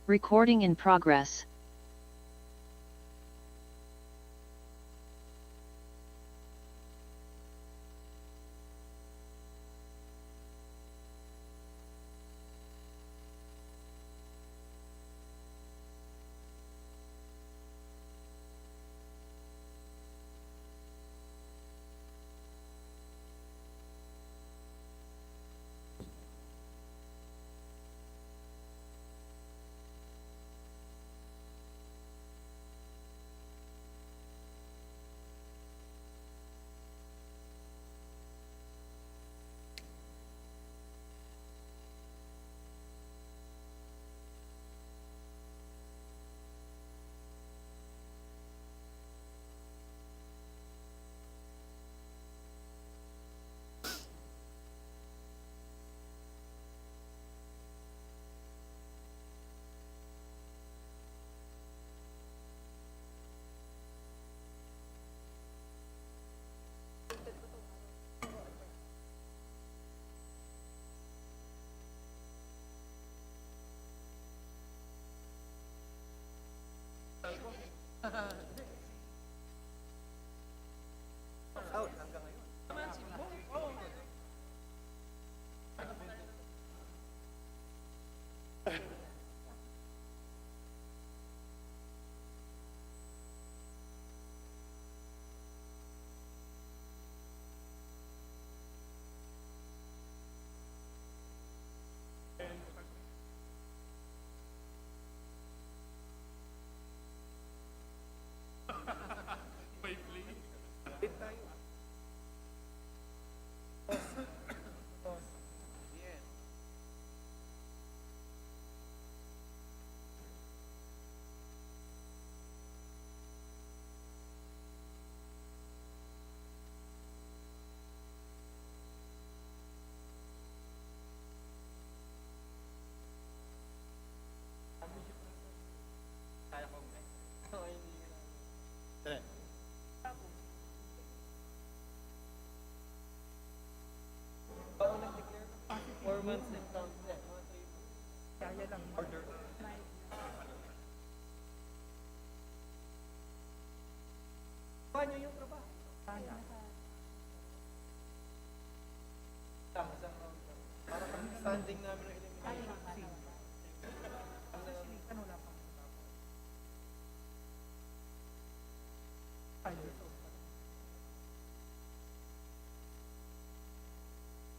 Recording in progress.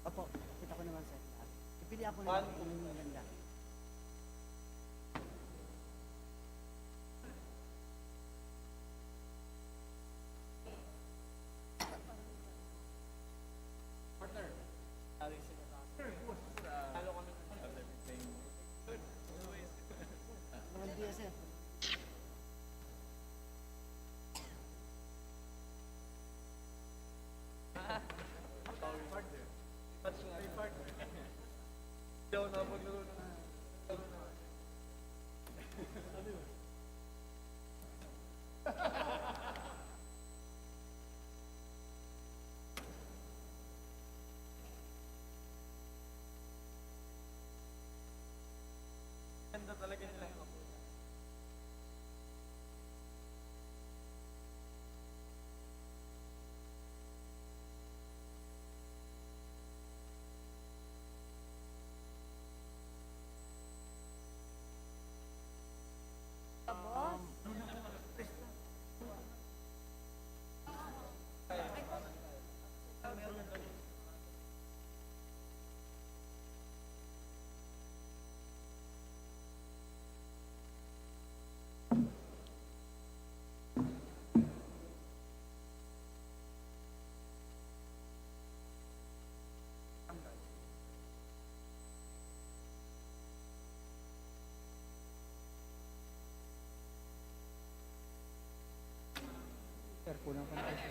Opo, kita ko naman sir. Ipili ako naman yung maganda. Naman dia sir. Sir, kulang pa na sir.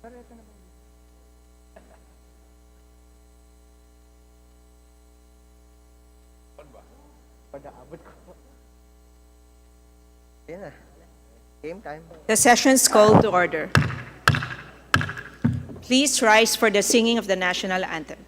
Pero ito na ba? Pag-aabot ko. Yan na. Game time. The session is called to order. Please rise for the singing of the national anthem.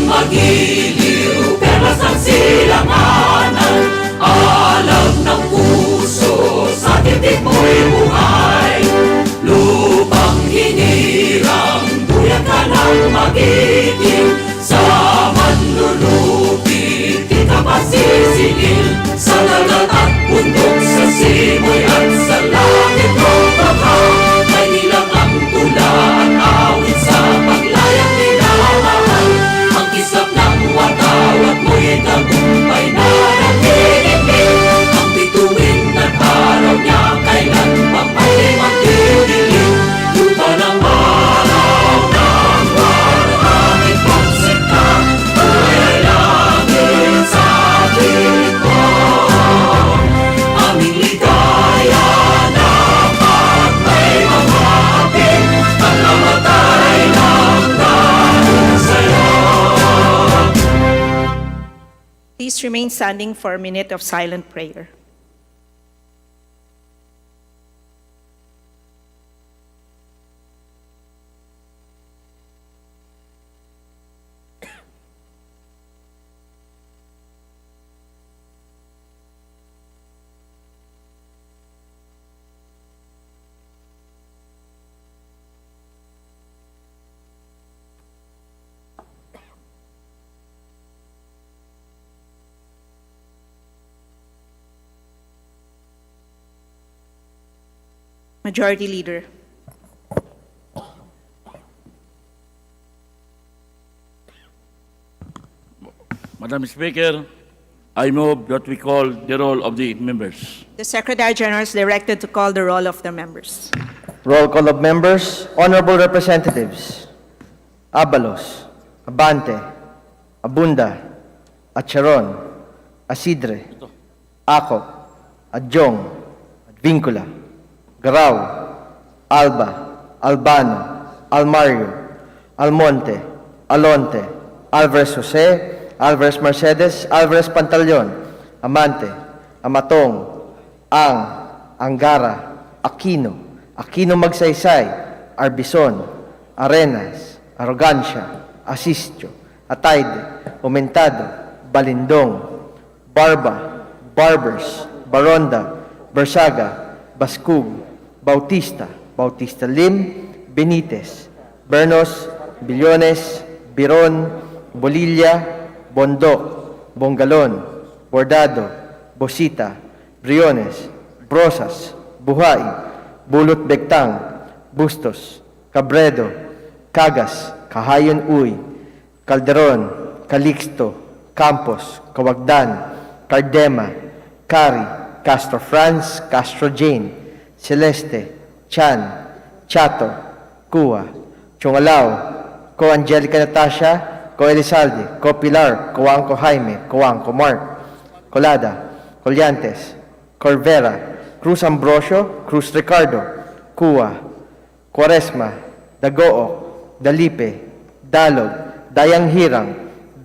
Magiliw, perlas ng silanganan, alam ng puso, sa titik mo'y buhay. Lupang hinirang, buyan ka ng magiliw, sa manlulupi, di ka pasisingil. Sa dagat at bundok, sa simoy at sa langit ng baka, may nilang ang tula at awit sa paglayang minamahal. Ang kisap ng watawat mo'y tagumpay na nakikinig. Ang bituin at araw niya kailan pang may magdidilim. Lupa ng araw ng maraming pagsita, buhay langit sa ating ko. Aming ligaya na pag may mamapit, ang namatay ng dahil sa'yo. Please remain standing for a minute of silent prayer. Majority Leader. Madam Speaker, I move that we call the roll of the members. The Secretary General is directed to call the roll of the members. Roll call of members. Honorable Representatives. Abalos, Abante, Abunda, Acharon, Asidre, Acop, Adjong, Advincula, Garao, Alba, Albano, Almario, Almonte, Alonte, Alvarez Jose, Alvarez Mercedes, Alvarez Pantaleon, Amante, Amatong, Angara, Aquino, Aquino Magsaysay, Arbison, Arenas, Arrogancia, Asistio, Atayde, Aumentado, Balindong, Barba, Barbers, Baronda, Bersaga, Bascug, Bautista, Bautista Lim, Benitez, Bernos, Billones, Biron, Bolilla, Bondok, Bongalon, Bordado, Bosita, Briones, Brosas, Buhay, Bulot Begtang, Bustos, Cabredo, Cagas, Kahayon Uy, Calderon, Calixto, Campos, Kawagdan, Cardema, Cari, Castro Franz, Castro Jane, Celeste, Chan, Chato, Cua, Chungalao, Co Angelica Natasha, Co Elizalde, Co Pilar, Coangco Jaime, Coangco Mark, Colada, Collantes, Corvera, Cruz Ambrosio, Cruz Ricardo, Cua, Quaresma, Dagoo, Dalipe, Dalog, Dayang Hirang,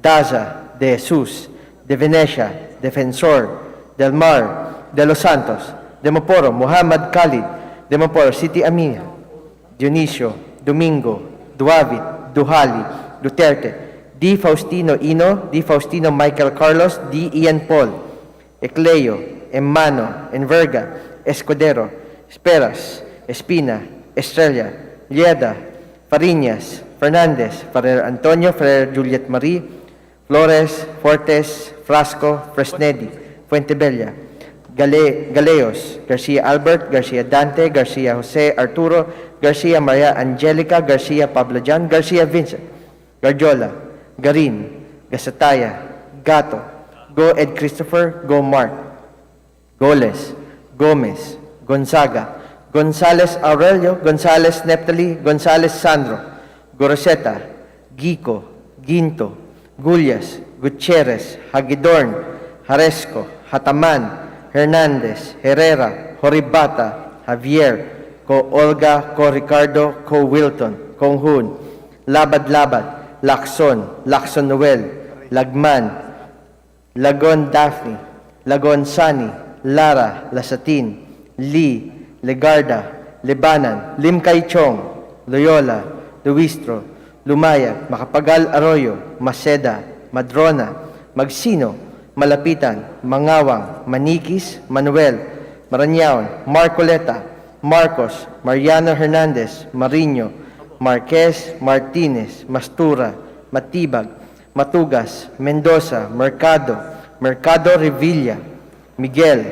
Daza, De Jesus, De Venecia, Defensor, Del Mar, De Los Santos, Demoporo, Muhammad Khalid, Demoporo, City Amina, Dionisio, Domingo, Duavit, Duhali, Duterte, D. Faustino Ino, D. Faustino Michael Carlos, D. Ian Paul, Ecleo, Emmano, Enverga, Escudero, Esperas, Espina, Estrella, Lieda, Fariñas, Fernandez, Ferrer Antonio, Ferrer Juliet Marie, Flores, Fortes, Frasco, Fresnedi, Fuentebella, Galeos, Garcia Albert, Garcia Dante, Garcia Jose Arturo, Garcia Maria Angelica, Garcia Pablo Jan, Garcia Vincent, Garjola, Garin, Gasataya, Gato, Go Ed Christopher, Go Mark, Goles, Gomez, Gonzaga, Gonzales Aurelio, Gonzales Neptali, Gonzales Sandro, Goroseta, Gico, Ginto, Gullias, Gutierrez, Hagidorn, Haresco, Hataman, Hernandez, Herrera, Horibata, Javier, Co Olga, Co Ricardo, Co Wilton, Kong Hun, Labad-Labad, Lacson, Lacson Noel, Lagman, Lagon Daphne, Lagon Sani, Lara, Lasatin, Lee, Legarda, Lebanan, Lim Kay Chong, Loyola, Luistro, Lumayag, Macapagal Arroyo, Maceda, Madrona, Magsino, Malapitan, Mangawang, Manikis, Manuel, Maranyaon, Marcoleta, Marcos, Mariano Hernandez, Mariño, Marquez, Martinez, Mastura, Matibag, Matugas, Mendoza, Mercado, Mercado Revilla, Miguel,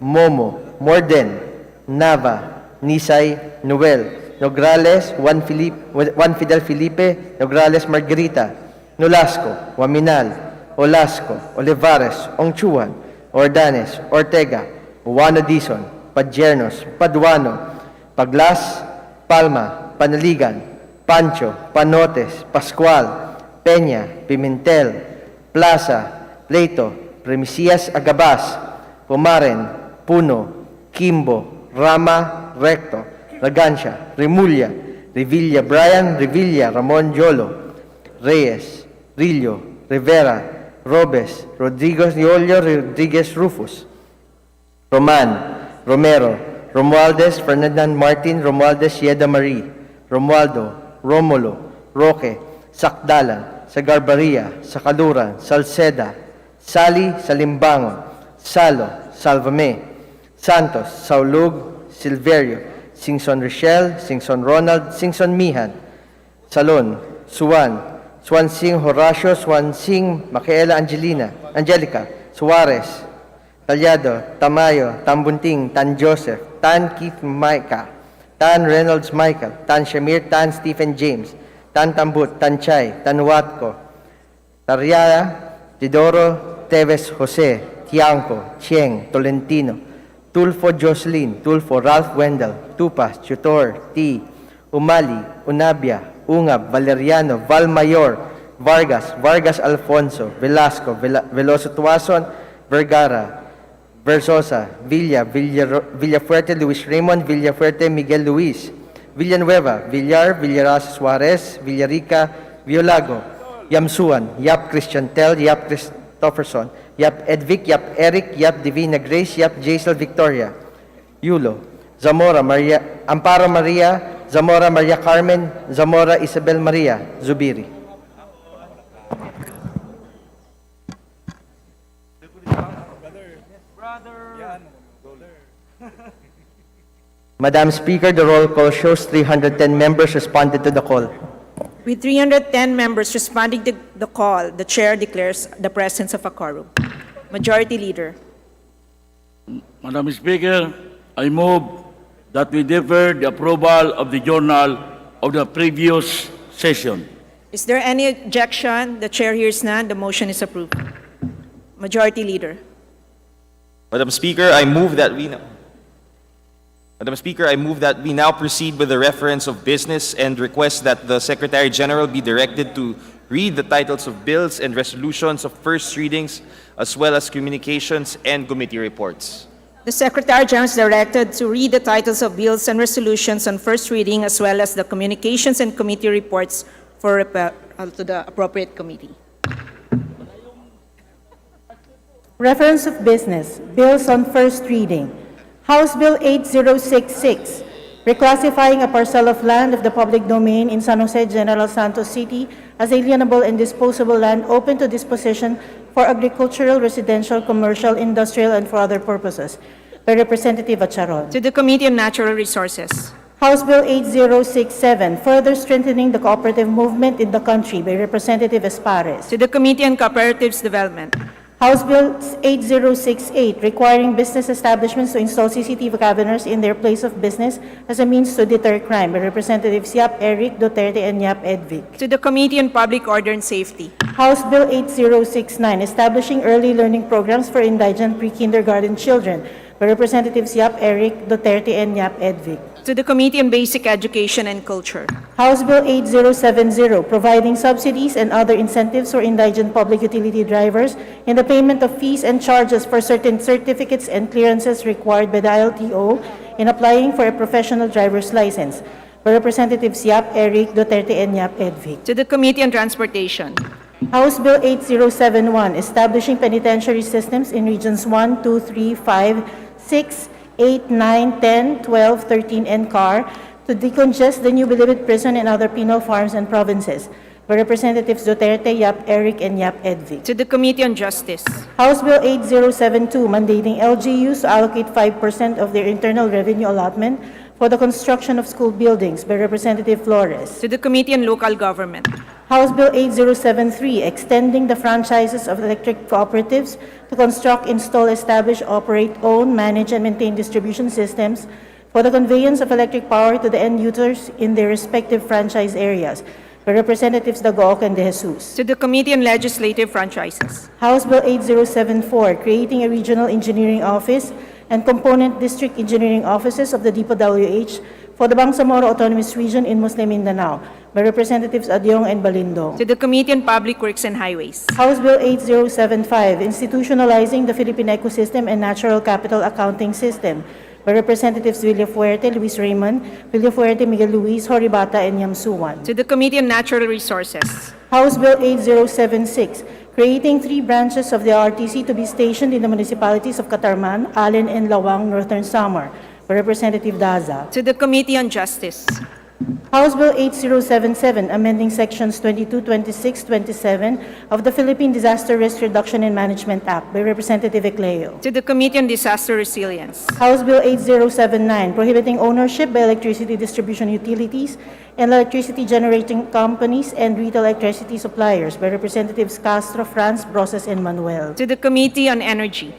Momo, Morden, Nava, Nisay, Noel, Nograles, Juan Fidel Felipe, Nograles Margarita, Nolasco, Waminal, Olasco, Olivares, Ongchuan, Ordanes, Ortega, Juano Dizon, Padjernos, Paduano, Paglas, Palma, Panaligan, Pancho, Panotes, Pascual, Peña, Pimentel, Plaza, Pleito, Remisias Agabas, Pumaren, Puno, Kimbo, Rama, Recto, Ragancia, Remulla, Revilla Brian, Revilla, Ramon Yolo, Reyes, Rillo, Rivera, Robes, Rodriguez Niolio, Rodriguez Rufus, Roman, Romero, Romualdez, Fernandan Martin, Romualdez Yeda Marie, Romualdo, Romulo, Roque, Sakdalan, Sagarbaria, Sakaluran, Salceda, Sali, Salimbangon, Salo, Salvame, Santos, Saulug, Silverio, Singson Rochelle, Singson Ronald, Singson Mihan, Salon, Suwan, Swansing Horacio, Swansing Micaela Angelica, Suarez, Talyado, Tamayo, Tambunting, Tan Joseph, Tan Keith Micah, Tan Reynolds Michael, Tan Shamir, Tan Stephen James, Tan Tambut, Tan Chay, Tan Watco, Tariara, Tidoro, Teves Jose, Tiangco, Chieng, Tolentino, Tulfo Jocelyn, Tulfo Ralph Wendell, Tupas, Tutor, T, Umali, Unabia, Ungab, Valeriano, Valmayor, Vargas, Vargas Alfonso, Velasco, Veloso Tuason, Vergara, Versosa, Villafuerte, Luis Raymond, Villafuerte, Miguel Luis, Villanueva, Villar, Villarasa Suarez, Villarica, Violago, Yamsuan, Yap Christian Tel, Yap Christopherson, Yap Edvic, Yap Eric, Yap Divina Grace, Yap Jaisel Victoria, Yulo, Zamora Maria, Amparo Maria, Zamora Maria Carmen, Zamora Isabel Maria, Zubiri. Madam Speaker, the roll call shows 310 members responded to the call. With 310 members responding to the call, the chair declares the presence of a quorum. Majority Leader. Madam Speaker, I move that we defer the approval of the journal of the previous session. Is there any objection? The chair hears none. The motion is approved. Majority Leader. Madam Speaker, I move that we now proceed with the reference of business and request that the Secretary General be directed to read the titles of bills and resolutions of first readings, as well as communications and committee reports. The Secretary General is directed to read the titles of bills and resolutions on first reading, as well as the communications and committee reports for to the appropriate committee. Reference of business, bills on first reading. House Bill 8066, reclassifying a parcel of land of the public domain in San Jose, General Santos City as alienable and disposable land open to disposition for agricultural, residential, commercial, industrial, and for other purposes, by Representative Acharon. To the Committee on Natural Resources. House Bill 8067, further strengthening the cooperative movement in the country, by Representative Espares. To the Committee on Cooperatives Development. House Bill 8068, requiring business establishments to install CCTV cameras in their place of business as a means to deter crime, by Representatives Yap Eric, Duterte, and Yap Edvic. To the Committee on Public Order and Safety. House Bill 8069, establishing early learning programs for indigent pre-kindergarten children, by Representatives Yap Eric, Duterte, and Yap Edvic. To the Committee on Basic Education and Culture. House Bill 8070, providing subsidies and other incentives for indigent public utility drivers in the payment of fees and charges for certain certificates and clearances required by the ILTO in applying for a professional driver's license, by Representatives Yap Eric, Duterte, and Yap Edvic. To the Committee on Transportation. House Bill 8071, establishing penitentiary systems in Regions 1, 2, 3, 5, 6, 8, 9, 10, 12, 13, and CAR to decongest the New Bilibid Prison and other penal farms and provinces, by Representatives Duterte, Yap Eric, and Yap Edvic. To the Committee on Justice. House Bill 8072, mandating LGUs to allocate 5% of their internal revenue allotment for the construction of school buildings, by Representative Flores. To the Committee on Local Government. House Bill 8073, extending the franchises of electric cooperatives to construct, install, establish, operate, own, manage, and maintain distribution systems for the conveyance of electric power to the end users in their respective franchise areas, by Representatives Dagoc and De Jesus. To the Committee on Legislative Franchises. House Bill 8074, creating a regional engineering office and component district engineering offices of the DPWH for the Bangsamoro Autonomous Region in Muslim Mindanao, by Representatives Adyong and Balindo. To the Committee on Public Works and Highways. House Bill 8075, institutionalizing the Philippine Ecosystem and Natural Capital Accounting System, by Representatives Villafuerte, Luis Raymond, Villafuerte, Miguel Luis, Horibata, and Yamsuan. To the Committee on Natural Resources. House Bill 8076, creating 3 branches of the RTC to be stationed in the municipalities of Catarman, Allen, and Lawang, Northern Samar, by Representative Daza. To the Committee on Justice. House Bill 8077, amending sections 22, 26, 27 of the Philippine Disaster Risk Reduction and Management Act, by Representative Ecleo. To the Committee on Disaster Resilience. House Bill 8079, prohibiting ownership by electricity distribution utilities and electricity generating companies and retail electricity suppliers, by Representatives Castro, Franz, Broses, and Manuel. To the Committee on Energy.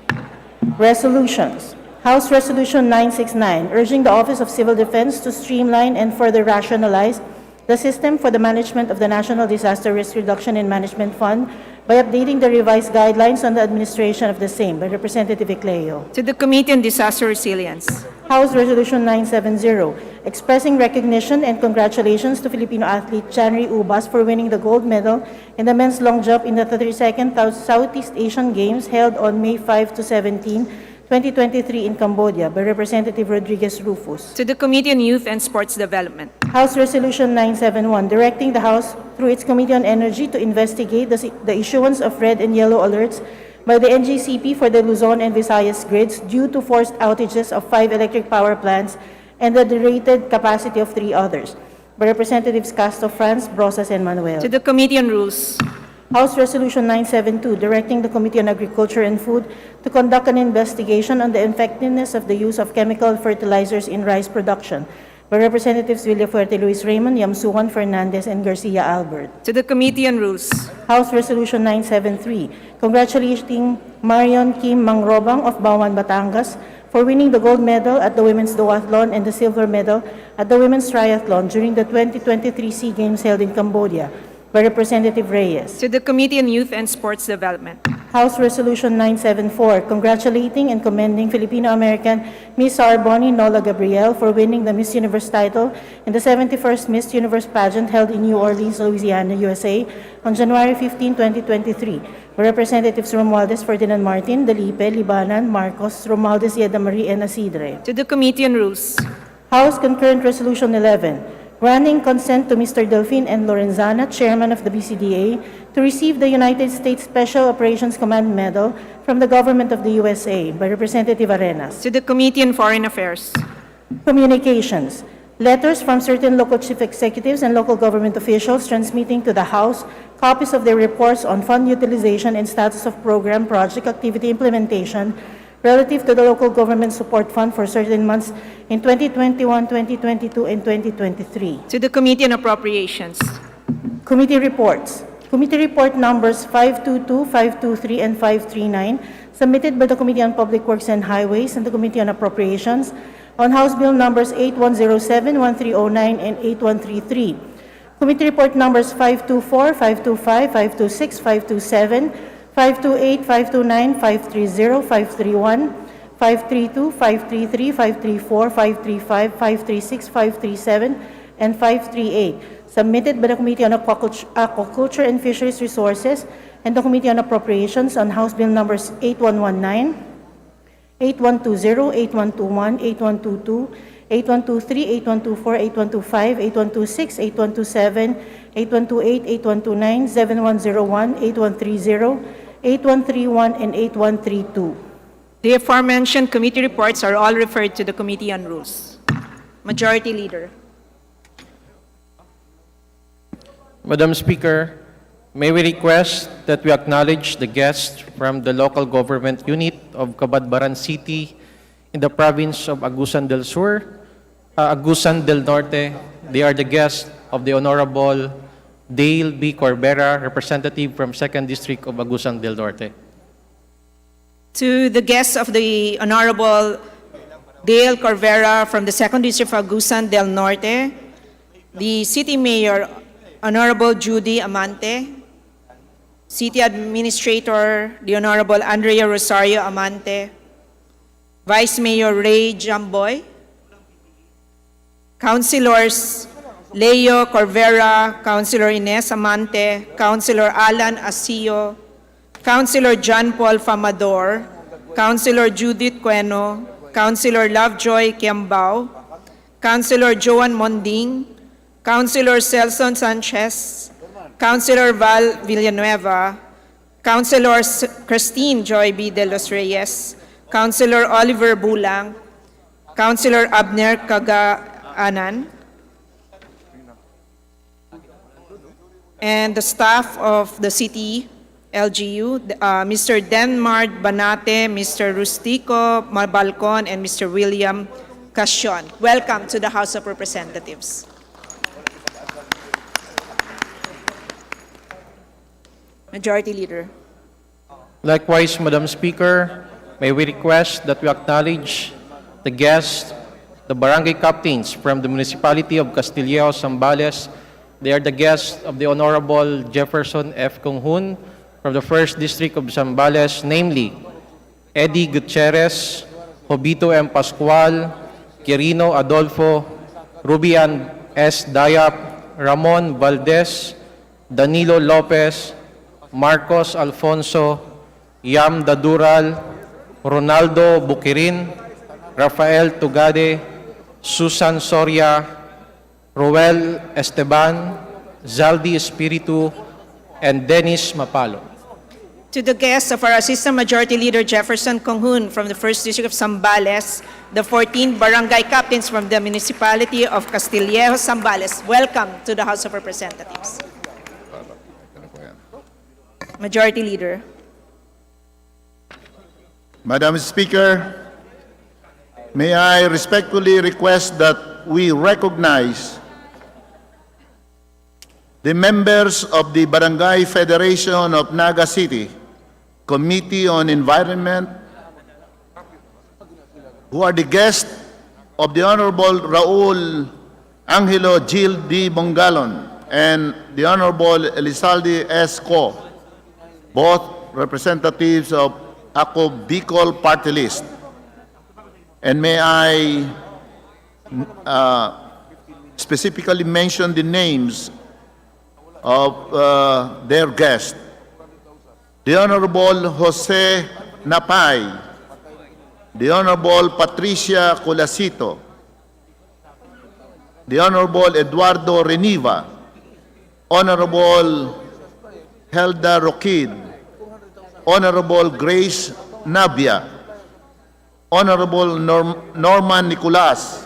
Resolutions. House Resolution 969, urging the Office of Civil Defense to streamline and further rationalize the system for the management of the National Disaster Risk Reduction and Management Fund by updating the revised guidelines on the administration of the same, by Representative Ecleo. To the Committee on Disaster Resilience. House Resolution 970, expressing recognition and congratulations to Filipino athlete Chanry Ubas for winning the gold medal in the men's long jump in the 32nd Southeast Asian Games held on May 5 to 17, 2023 in Cambodia, by Representative Rodriguez Rufus. To the Committee on Youth and Sports Development. House Resolution 971, directing the House through its Committee on Energy to investigate the issuance of red and yellow alerts by the NGCP for the Luzon and Visayas grids due to forced outages of 5 electric power plants and the derated capacity of 3 others, by Representatives Castro, Franz, Brosas, and Manuel. To the Committee on Rules. House Resolution 972, directing the Committee on Agriculture and Food to conduct an investigation on the effectiveness of the use of chemical fertilizers in rice production, by Representatives Villafuerte, Luis Raymond, Yamsuan, Fernandez, and Garcia Albert. To the Committee on Rules. House Resolution 973, congratulating Marion Kim Mangrobang of Bawan, Batangas for winning the gold medal at the Women's Duathlon and the silver medal at the Women's Triathlon during the 2023 SEA Games held in Cambodia, by Representative Reyes. To the Committee on Youth and Sports Development. House Resolution 974, congratulating and commending Filipino-American Miss Arboni Nola Gabriel for winning the Miss Universe title in the 71st Miss Universe pageant held in New Orleans, Louisiana, USA on January 15, 2023, by Representatives Romualdez Ferdinand Martin, Delipe, Libanan, Marcos, Romualdez Yeda Marie, and Asidre. To the Committee on Rules. House Concurrent Resolution 11, granting consent to Mr. Delfin N. Lorenzana, Chairman of the BCDA, to receive the United States Special Operations Command Medal from the Government of the USA, by Representative Arenas. To the Committee on Foreign Affairs. Communications. Letters from certain local chief executives and local government officials transmitting to the House copies of their reports on fund utilization and status of program project activity implementation relative to the Local Government Support Fund for certain months in 2021, 2022, and 2023. To the Committee on Appropriations. Committee reports. Committee report numbers 522, 523, and 539, submitted by the Committee on Public Works and Highways and the Committee on Appropriations on House Bill numbers 8107, 1309, and 8133. Committee report numbers 524, 525, 526, 527, 528, 529, 530, 531, 532, 533, 534, 535, 536, 537, and 538, submitted by the Committee on Aquaculture and Fisheries Resources and the Committee on Appropriations on House Bill numbers 8119, 8120, 8121, 8122, 8123, 8124, 8125, 8126, 8127, 8128, 8129, 7101, 8130, 8131, and 8132. The aforementioned committee reports are all referred to the Committee on Rules. Majority Leader. Madam Speaker, may we request that we acknowledge the guests from the local government unit of Cabadbaran City in the province of Agusan del Norte. They are the guests of the Honorable Dale B. Corbera, representative from 2nd District of Agusan del Norte. To the guests of the Honorable Dale Corvera from the 2nd District of Agusan del Norte, the City Mayor, Honorable Judy Amante, City Administrator, the Honorable Andrea Rosario Amante, Vice Mayor Ray Jamboy, Councilors Leo Corvera, Councilor Ines Amante, Councilor Alan Asio, Councilor John Paul Famador, Councilor Judith Cueno, Councilor Lovejoy Kiambao, Councilor Joan Monding, Councilor Celson Sanchez, Councilor Val Villanueva, Councilor Christine Joy B. de los Reyes, Councilor Oliver Bulang, Councilor Abner Kagaanan, and the staff of the city LGU, Mr. Denmar Banate, Mr. Rustico Mabalcon, and Mr. William Cascion. Welcome to the House of Representatives. Majority Leader. Likewise, Madam Speaker, may we request that we acknowledge the guests, the barangay captains from the municipality of Castillejo, Zambales. They are the guests of the Honorable Jefferson F. Conghun from the 1st District of Zambales, namely Eddie Gutierrez, Jobito M. Pascual, Quirino Adolfo, Rubian S. Dayap, Ramon Valdez, Danilo Lopez, Marcos Alfonso, Yam Dadural, Ronaldo Bukirin, Rafael Tugade, Susan Soria, Roel Esteban, Zaldi Espiritu, and Dennis Mapalo. To the guests of our Assistant Majority Leader Jefferson Conghun from the 1st District of Zambales, the 14 barangay captains from the municipality of Castillejo, Zambales, welcome to the House of Representatives. Majority Leader. Madam Speaker, may I respectfully request that we recognize the members of the Barangay Federation of Naga City Committee on Environment who are the guests of the Honorable Raul Angelo Gil D. Bongalon and the Honorable Elizalde S. Co, both representatives of Ako Bicol Party List. And may I specifically mention the names of their guests. The Honorable Jose Napay, the Honorable Patricia Colasito, the Honorable Eduardo Reniva, Honorable Helda Roquid, Honorable Grace Nabia, Honorable Norman Nicolas,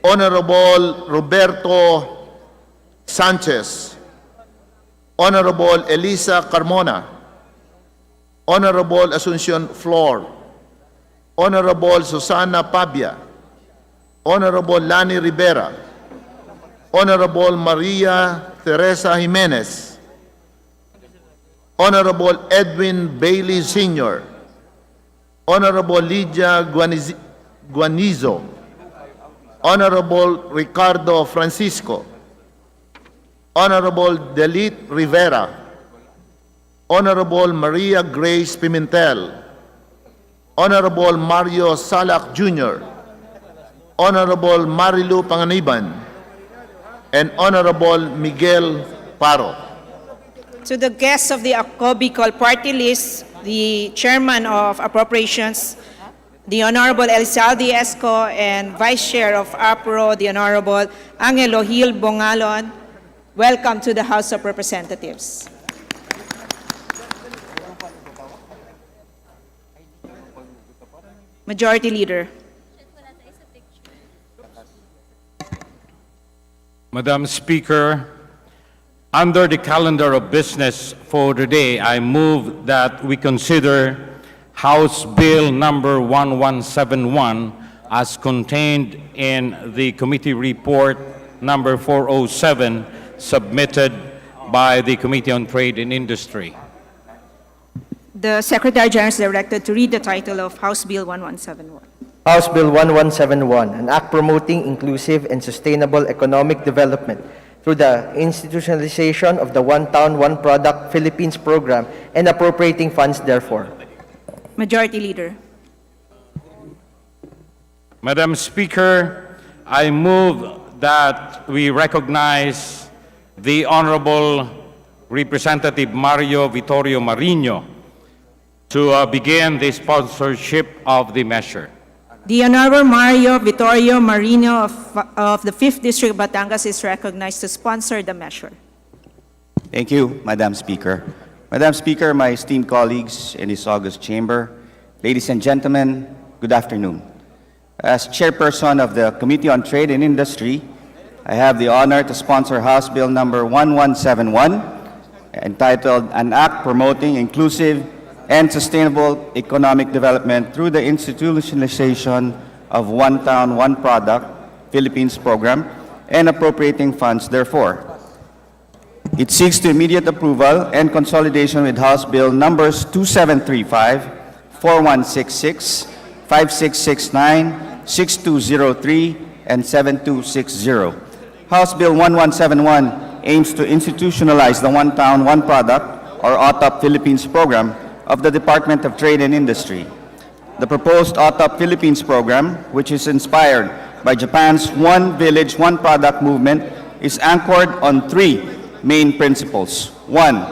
Honorable Roberto Sanchez, Honorable Elisa Carmona, Honorable Asuncion Flor, Honorable Susana Pabia, Honorable Lani Rivera, Honorable Maria Teresa Jimenez, Honorable Edwin Bailey Sr., Honorable Lydia Guanizo, Honorable Ricardo Francisco, Honorable Delit Rivera, Honorable Maria Grace Pimentel, Honorable Mario Salak Jr., Honorable Marilu Panganiban, and Honorable Miguel Paro. To the guests of the Ako Bicol Party List, the Chairman of Appropriations, the Honorable Elizalde Esco, and Vice Chair of APRO, the Honorable Angelo Gil Bongalon. Welcome to the House of Representatives. Majority Leader. Madam Speaker, under the calendar of business for today, I move that we consider House Bill number 1171 as contained in the committee report number 407 submitted by the Committee on Trade and Industry. The Secretary General is directed to read the title of House Bill 1171. House Bill 1171, an act promoting inclusive and sustainable economic development through the institutionalization of the One Town, One Product Philippines program and appropriating funds therefore. Majority Leader. Madam Speaker, I move that we recognize the Honorable Representative Mario Vittorio Marino to begin the sponsorship of the measure. The Honorable Mario Vittorio Marino of the 5th District of Batangas is recognized to sponsor the measure. Thank you, Madam Speaker. Madam Speaker, my esteemed colleagues in this august chamber, ladies and gentlemen, good afternoon. As chairperson of the Committee on Trade and Industry, I have the honor to sponsor House Bill number 1171, entitled An Act Promoting Inclusive and Sustainable Economic Development through the Institutionalization of One Town, One Product Philippines program and appropriating funds therefore. It seeks to immediate approval and consolidation with House Bill numbers 2735, 4166, 5669, 6203, and 7260. House Bill 1171 aims to institutionalize the One Town, One Product, or OTOP Philippines program of the Department of Trade and Industry. The proposed OTOP Philippines program, which is inspired by Japan's One Village, One Product movement, is anchored on three main principles. One,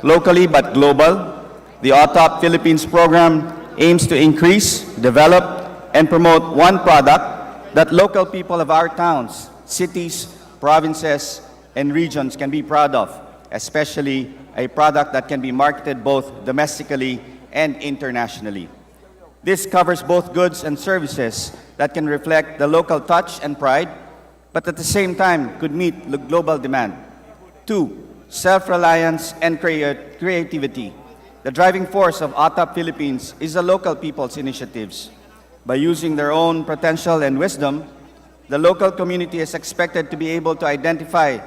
locally but global, the OTOP Philippines program aims to increase, develop, and promote one product that local people of our towns, cities, provinces, and regions can be proud of, especially a product that can be marketed both domestically and internationally. This covers both goods and services that can reflect the local touch and pride, but at the same time could meet the global demand. Two, self-reliance and creativity. The driving force of OTOP Philippines is the local people's initiatives. By using their own potential and wisdom, the local community is expected to be able to identify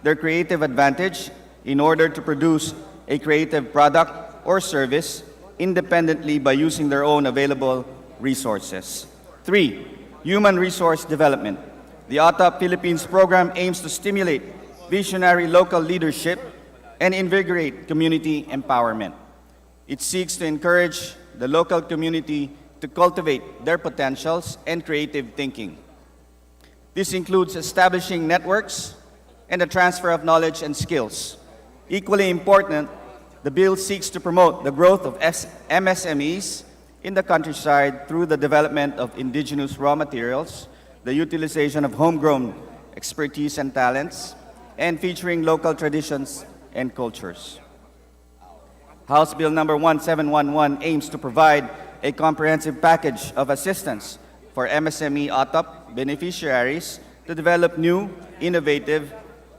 their creative advantage in order to produce a creative product or service independently by using their own available resources. Three, human resource development. The OTOP Philippines program aims to stimulate visionary local leadership and invigorate community empowerment. It seeks to encourage the local community to cultivate their potentials and creative thinking. This includes establishing networks and the transfer of knowledge and skills. Equally important, the bill seeks to promote the growth of MSMEs in the countryside through the development of indigenous raw materials, the utilization of homegrown expertise and talents, and featuring local traditions and cultures. House Bill number 1711 aims to provide a comprehensive package of assistance for MSME OTOP beneficiaries to develop new, innovative,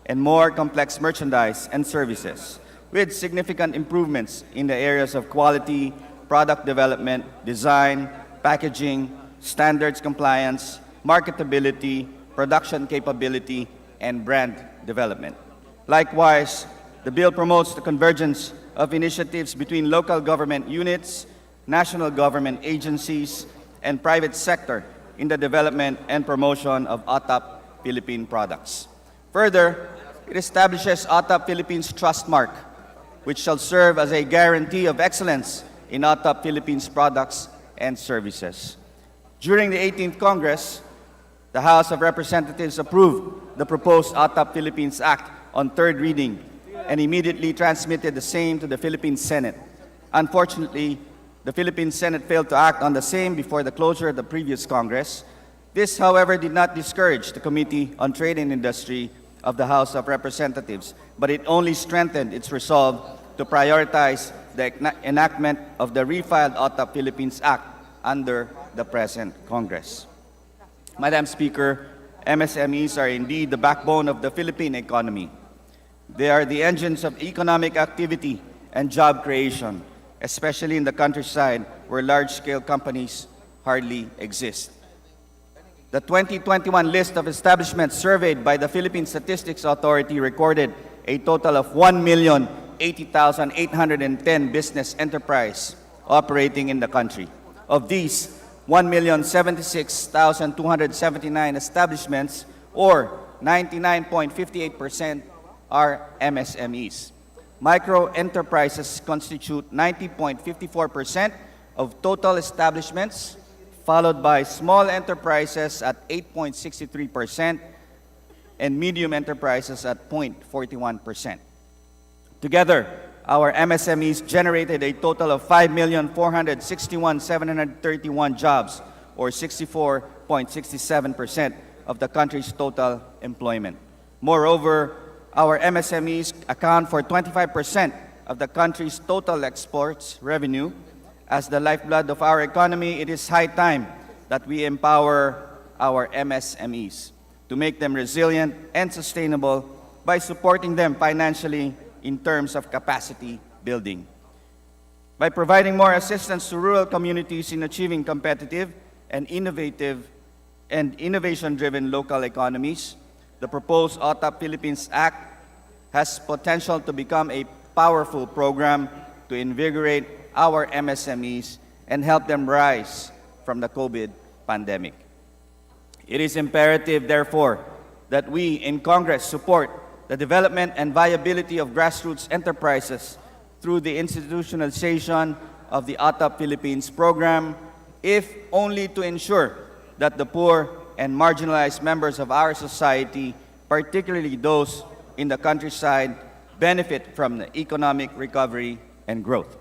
and more complex merchandise and services, with significant improvements in the areas of quality, product development, design, packaging, standards compliance, marketability, production capability, and brand development. Likewise, the bill promotes the convergence of initiatives between local government units, national government agencies, and private sector in the development and promotion of OTOP Philippine products. Further, it establishes OTOP Philippines Trust Mark, which shall serve as a guarantee of excellence in OTOP Philippines products and services. During the 18th Congress, the House of Representatives approved the proposed OTOP Philippines Act on third reading and immediately transmitted the same to the Philippine Senate. Unfortunately, The Philippine Senate failed to act on the same before the closure of the previous Congress. This, however, did not discourage the Committee on Trade and Industry of the House of Representatives, but it only strengthened its resolve to prioritize the enactment of the refiled OTAP Philippines Act under the present Congress. Madam Speaker, MSMEs are indeed the backbone of the Philippine economy. They are the engines of economic activity and job creation, especially in the countryside where large-scale companies hardly exist. The 2021 list of establishments surveyed by the Philippine Statistics Authority recorded a total of 1,080,810 business enterprise operating in the country. Of these, 1,076,279 establishments, or 99.58%, are MSMEs. Micro enterprises constitute 90.54% of total establishments, followed by small enterprises at 8.63% and medium enterprises at 0.41%. Together, our MSMEs generated a total of 5,461,731 jobs, or 64.67% of the country's total employment. Moreover, our MSMEs account for 25% of the country's total exports revenue. As the lifeblood of our economy, it is high time that we empower our MSMEs to make them resilient and sustainable by supporting them financially in terms of capacity building. By providing more assistance to rural communities in achieving competitive and innovation-driven local economies, the proposed OTAP Philippines Act has potential to become a powerful program to invigorate our MSMEs and help them rise from the COVID pandemic. It is imperative, therefore, that we in Congress support the development and viability of grassroots enterprises through the institutionalization of the OTAP Philippines program, if only to ensure that the poor and marginalized members of our society, particularly those in the countryside, benefit from the economic recovery and growth.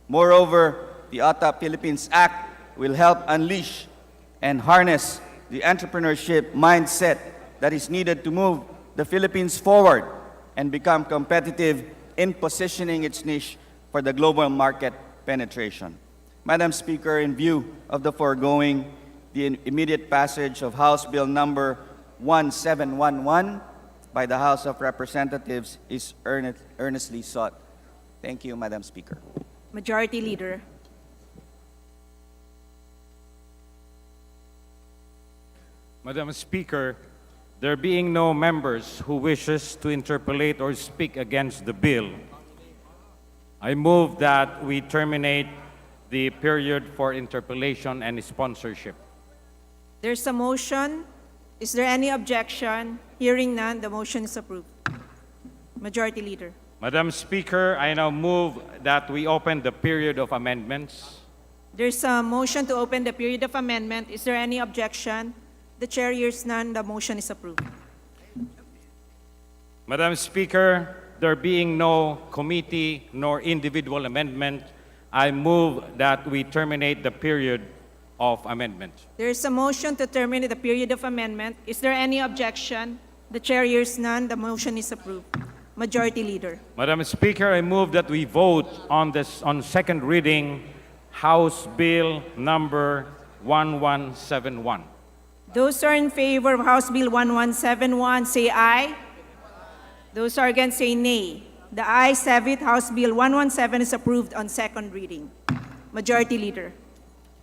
Moreover, the OTAP Philippines Act will help unleash and harness the entrepreneurship mindset that is needed to move the Philippines forward and become competitive in positioning its niche for the global market penetration. Madam Speaker, in view of the foregoing, the immediate passage of House Bill number 1711 by the House of Representatives is earnestly sought. Thank you, Madam Speaker. Majority Leader. Madam Speaker, there being no members who wishes to interpolate or speak against the bill, I move that we terminate the period for interpellation and sponsorship. There's a motion. Is there any objection? Hearing none, the motion is approved. Majority Leader. Madam Speaker, I now move that we open the period of amendments. There's a motion to open the period of amendment. Is there any objection? The chair hears none, the motion is approved. Madam Speaker, there being no committee nor individual amendment, I move that we terminate the period of amendment. There is a motion to terminate the period of amendment. Is there any objection? The chair hears none, the motion is approved. Majority Leader. Madam Speaker, I move that we vote on second reading House Bill number 1171. Those who are in favor of House Bill 1171, say aye. Those who are against, say nay. The ayes have it. House Bill 117 is approved on second reading. Majority Leader.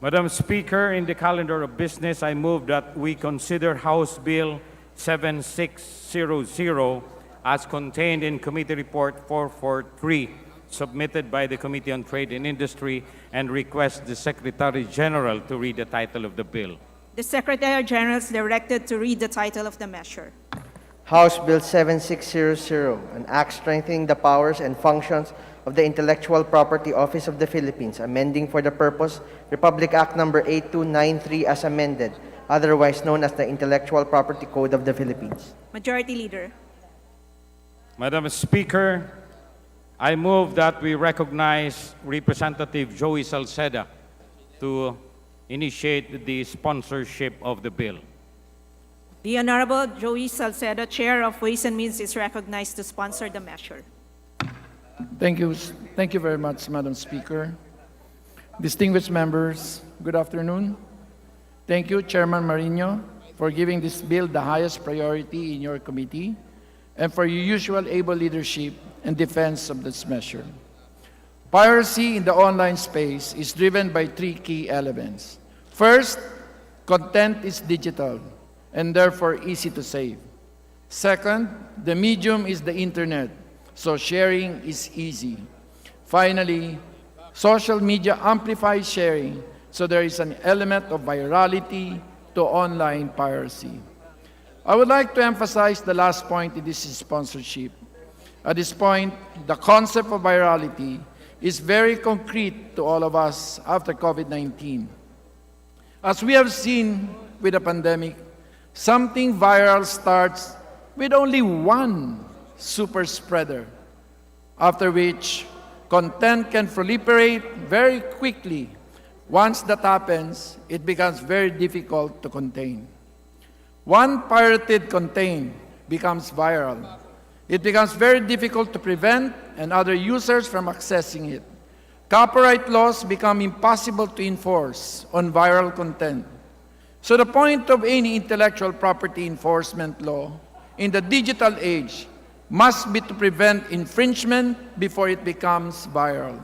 Madam Speaker, in the calendar of business, I move that we consider House Bill 7600 as contained in Committee Report 443, submitted by the Committee on Trade and Industry, and request the Secretary General to read the title of the bill. The Secretary General is directed to read the title of the measure. House Bill 7600, an act strengthening the powers and functions of the Intellectual Property Office of the Philippines, amending for the purpose Republic Act number 8293 as amended, otherwise known as the Intellectual Property Code of the Philippines. Majority Leader. Madam Speaker, I move that we recognize Representative Joey Salceda to initiate the sponsorship of the bill. The Honorable Joey Salceda, Chair of Ways and Means, is recognized to sponsor the measure. Thank you. Thank you very much, Madam Speaker. Distinguished members, good afternoon. Thank you, Chairman Marino, for giving this bill the highest priority in your committee and for your usual able leadership and defense of this measure. Piracy in the online space is driven by three key elements. First, content is digital and therefore easy to save. Second, the medium is the internet, so sharing is easy. Finally, social media amplifies sharing, so there is an element of virality to online piracy. I would like to emphasize the last point in this sponsorship. At this point, the concept of virality is very concrete to all of us after COVID-19. As we have seen with the pandemic, something viral starts with only one super spreader, after which content can proliferate very quickly. Once that happens, it becomes very difficult to contain. One pirated content becomes viral. It becomes very difficult to prevent and other users from accessing it. Copyright laws become impossible to enforce on viral content. So the point of any intellectual property enforcement law in the digital age must be to prevent infringement before it becomes viral.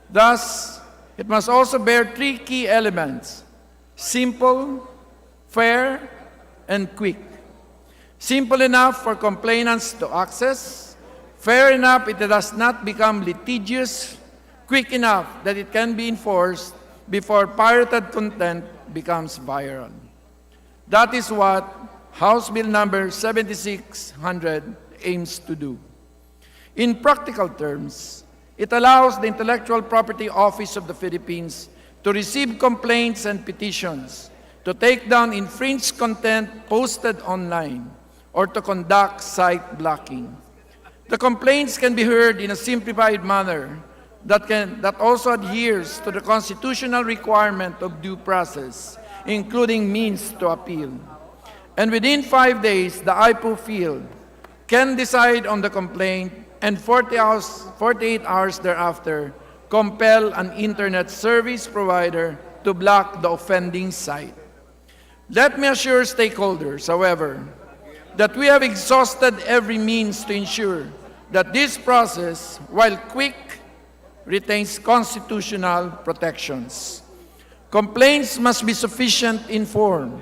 Thus, it must also bear three key elements: simple, fair, and quick. Simple enough for complainants to access, fair enough it does not become litigious, quick enough that it can be enforced before pirated content becomes viral. That is what House Bill number 7600 aims to do. In practical terms, it allows the Intellectual Property Office of the Philippines to receive complaints and petitions, to take down infringed content posted online, or to conduct site blocking. The complaints can be heard in a simplified manner that also adheres to the constitutional requirement of due process, including means to appeal. And within 5 days, the IPO field can decide on the complaint and 48 hours thereafter compel an internet service provider to block the offending site. Let me assure stakeholders, however, that we have exhausted every means to ensure that this process, while quick, retains constitutional protections. Complaints must be sufficient in form.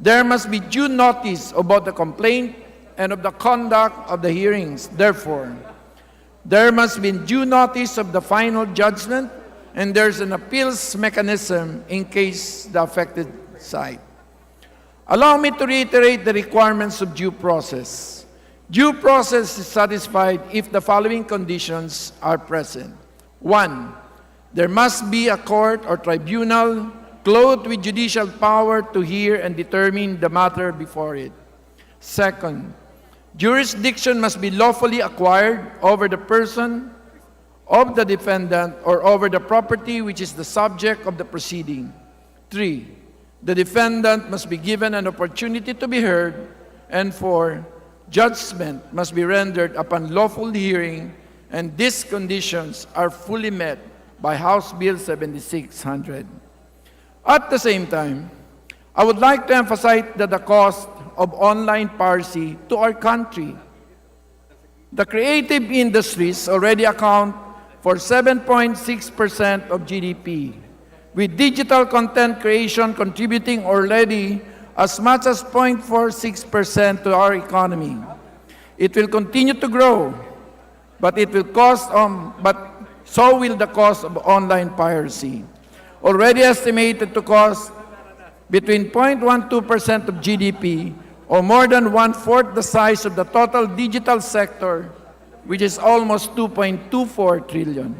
There must be due notice about the complaint and of the conduct of the hearings. Therefore, there must be due notice of the final judgment, and there's an appeals mechanism in case the affected site. Allow me to reiterate the requirements of due process. Due process is satisfied if the following conditions are present. 1, there must be a court or tribunal clothed with judicial power to hear and determine the matter before it. 2, jurisdiction must be lawfully acquired over the person of the defendant or over the property which is the subject of the proceeding. 3, the defendant must be given an opportunity to be heard. And 4, judgment must be rendered upon lawful hearing, and these conditions are fully met by House Bill 7600. At the same time, I would like to emphasize that the cost of online piracy to our country. The creative industries already account for 7.6% of GDP, with digital content creation contributing already as much as 0.46% to our economy. It will continue to grow, but so will the cost of online piracy, already estimated to cost between 0.12% of GDP, or more than 1/4 the size of the total digital sector, which is almost 2.24 trillion.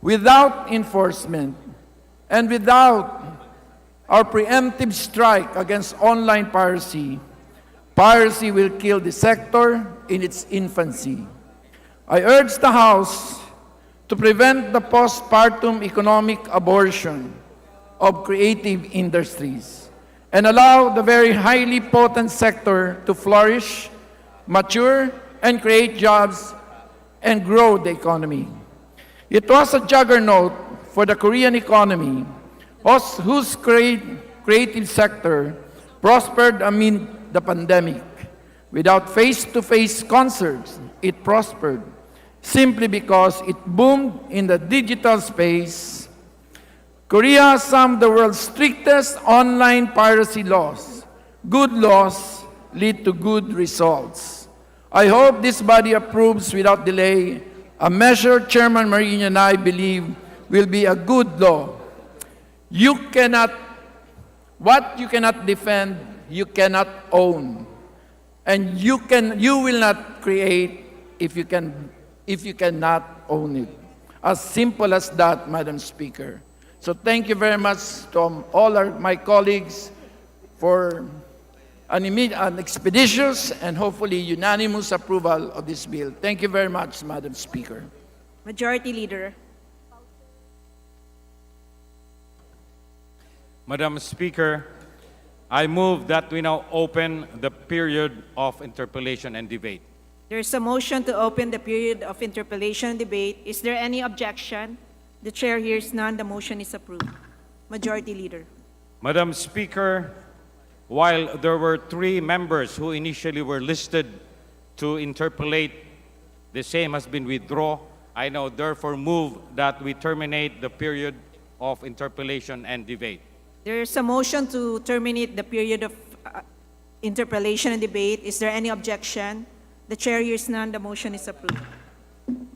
Without enforcement and without our preemptive strike against online piracy, piracy will kill the sector in its infancy. I urge the House to prevent the postpartum economic abortion of creative industries and allow the very highly potent sector to flourish, mature, and create jobs and grow the economy. It was a juggernaut for the Korean economy, whose creative sector prospered amid the pandemic. Without face-to-face concerts, it prospered simply because it boomed in the digital space. Korea has some of the world's strictest online piracy laws. Good laws lead to good results. I hope this body approves without delay a measure Chairman Marino and I believe will be a good law. What you cannot defend, you cannot own. And you will not create if you cannot own it. As simple as that, Madam Speaker. So thank you very much to all my colleagues for an expeditious and hopefully unanimous approval of this bill. Thank you very much, Madam Speaker. Majority Leader. Madam Speaker, I move that we now open the period of interpellation and debate. There is a motion to open the period of interpellation and debate. Is there any objection? The chair hears none. The motion is approved. Majority Leader. Madam Speaker, while there were 3 members who initially were listed to interpellate, the same has been withdrawn. I now therefore move that we terminate the period of interpellation and debate. There is a motion to terminate the period of interpellation and debate. Is there any objection? The chair hears none. The motion is approved.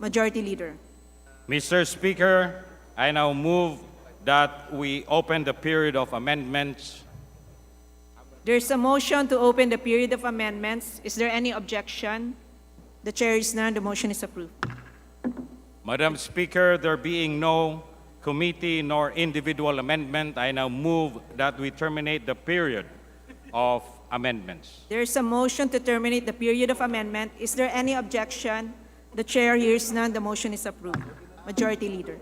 Majority Leader. Mr. Speaker, I now move that we open the period of amendments. There is a motion to open the period of amendments. Is there any objection? The chair hears none. The motion is approved. Madam Speaker, there being no committee nor individual amendment, I now move that we terminate the period of amendments. There is a motion to terminate the period of amendment. Is there any objection? The chair hears none. The motion is approved. Majority Leader.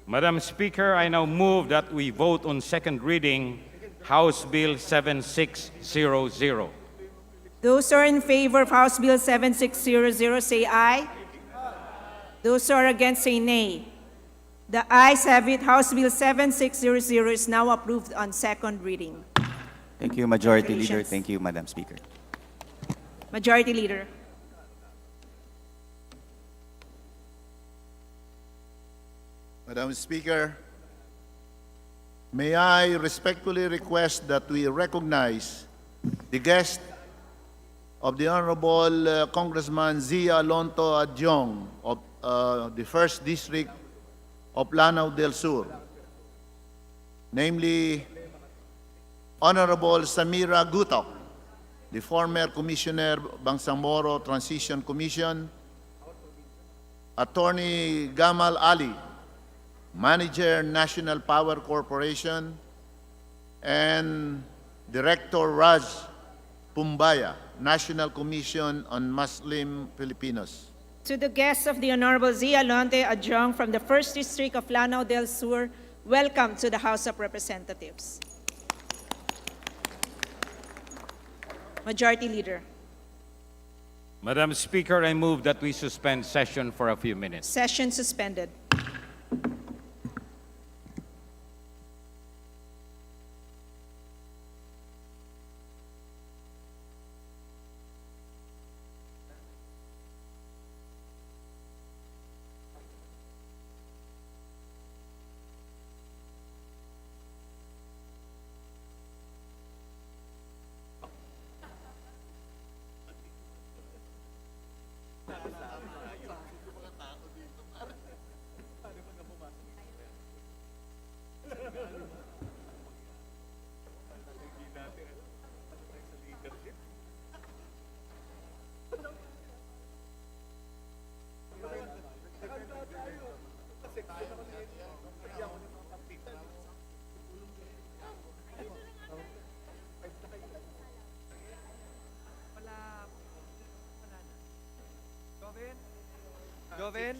Madam Speaker, I now move that we vote on second reading House Bill 7600. Those who are in favor of House Bill 7600 say aye. Those who are against say nay. The ayes have it. House Bill 7600 is now approved on second reading. Thank you, Majority Leader. Congratulations. Thank you, Madam Speaker. Majority Leader. Madam Speaker, may I respectfully request that we recognize the guest of the Honorable Congressman Zia Alonto Adjong of the 1st District of Lanao del Sur, namely Honorable Samira Gutok, the former Commissioner Bangsamoro Transition Commission, Attorney Gamal Ali, Manager, National Power Corporation, and Director Raj Pumbaya, National Commission on Muslim Filipinos. To the guests of the Honorable Zia Alonte Adjong from the 1st District of Lanao del Sur, welcome to the House of Representatives. Majority Leader. Madam Speaker, I move that we suspend session for a few minutes. Session suspended. Joven?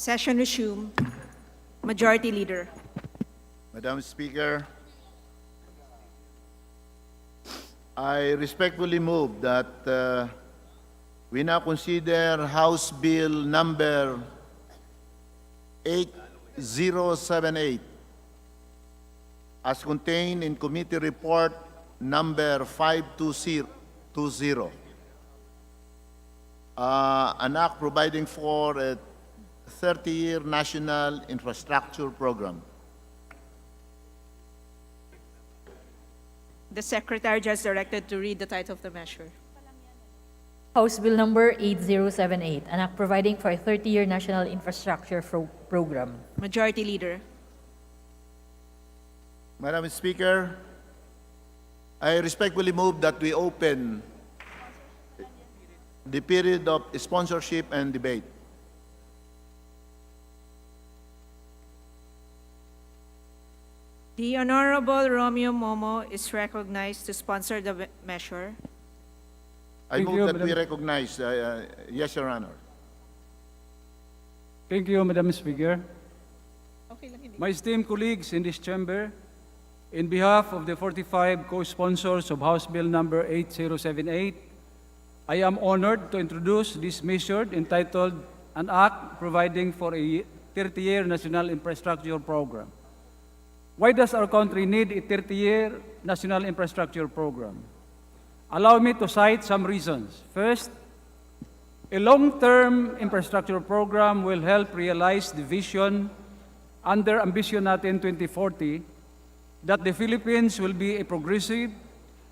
Session resumed. Majority Leader. Madam Speaker, I respectfully move that we now consider House Bill number 8078 as contained in Committee Report number 520, an act providing for a 30-year national infrastructure program. The Secretary just directed to read the title of the measure. House Bill number 8078, an act providing for a 30-year national infrastructure program. Majority Leader. Madam Speaker, I respectfully move that we open the period of sponsorship and debate. The Honorable Romeo Momo is recognized to sponsor the measure. I move that we recognize, yes, Your Honor. Thank you, Madam Speaker. My esteemed colleagues in this chamber, in behalf of the 45 co-sponsors of House Bill number 8078, I am honored to introduce this measure entitled An Act Providing for a 30-Year National Infrastructure Program. Why does our country need a 30-year national infrastructure program? Allow me to cite some reasons. First, A long-term infrastructure program will help realize the vision under Ambition Natin 2040 that the Philippines will be a progressive,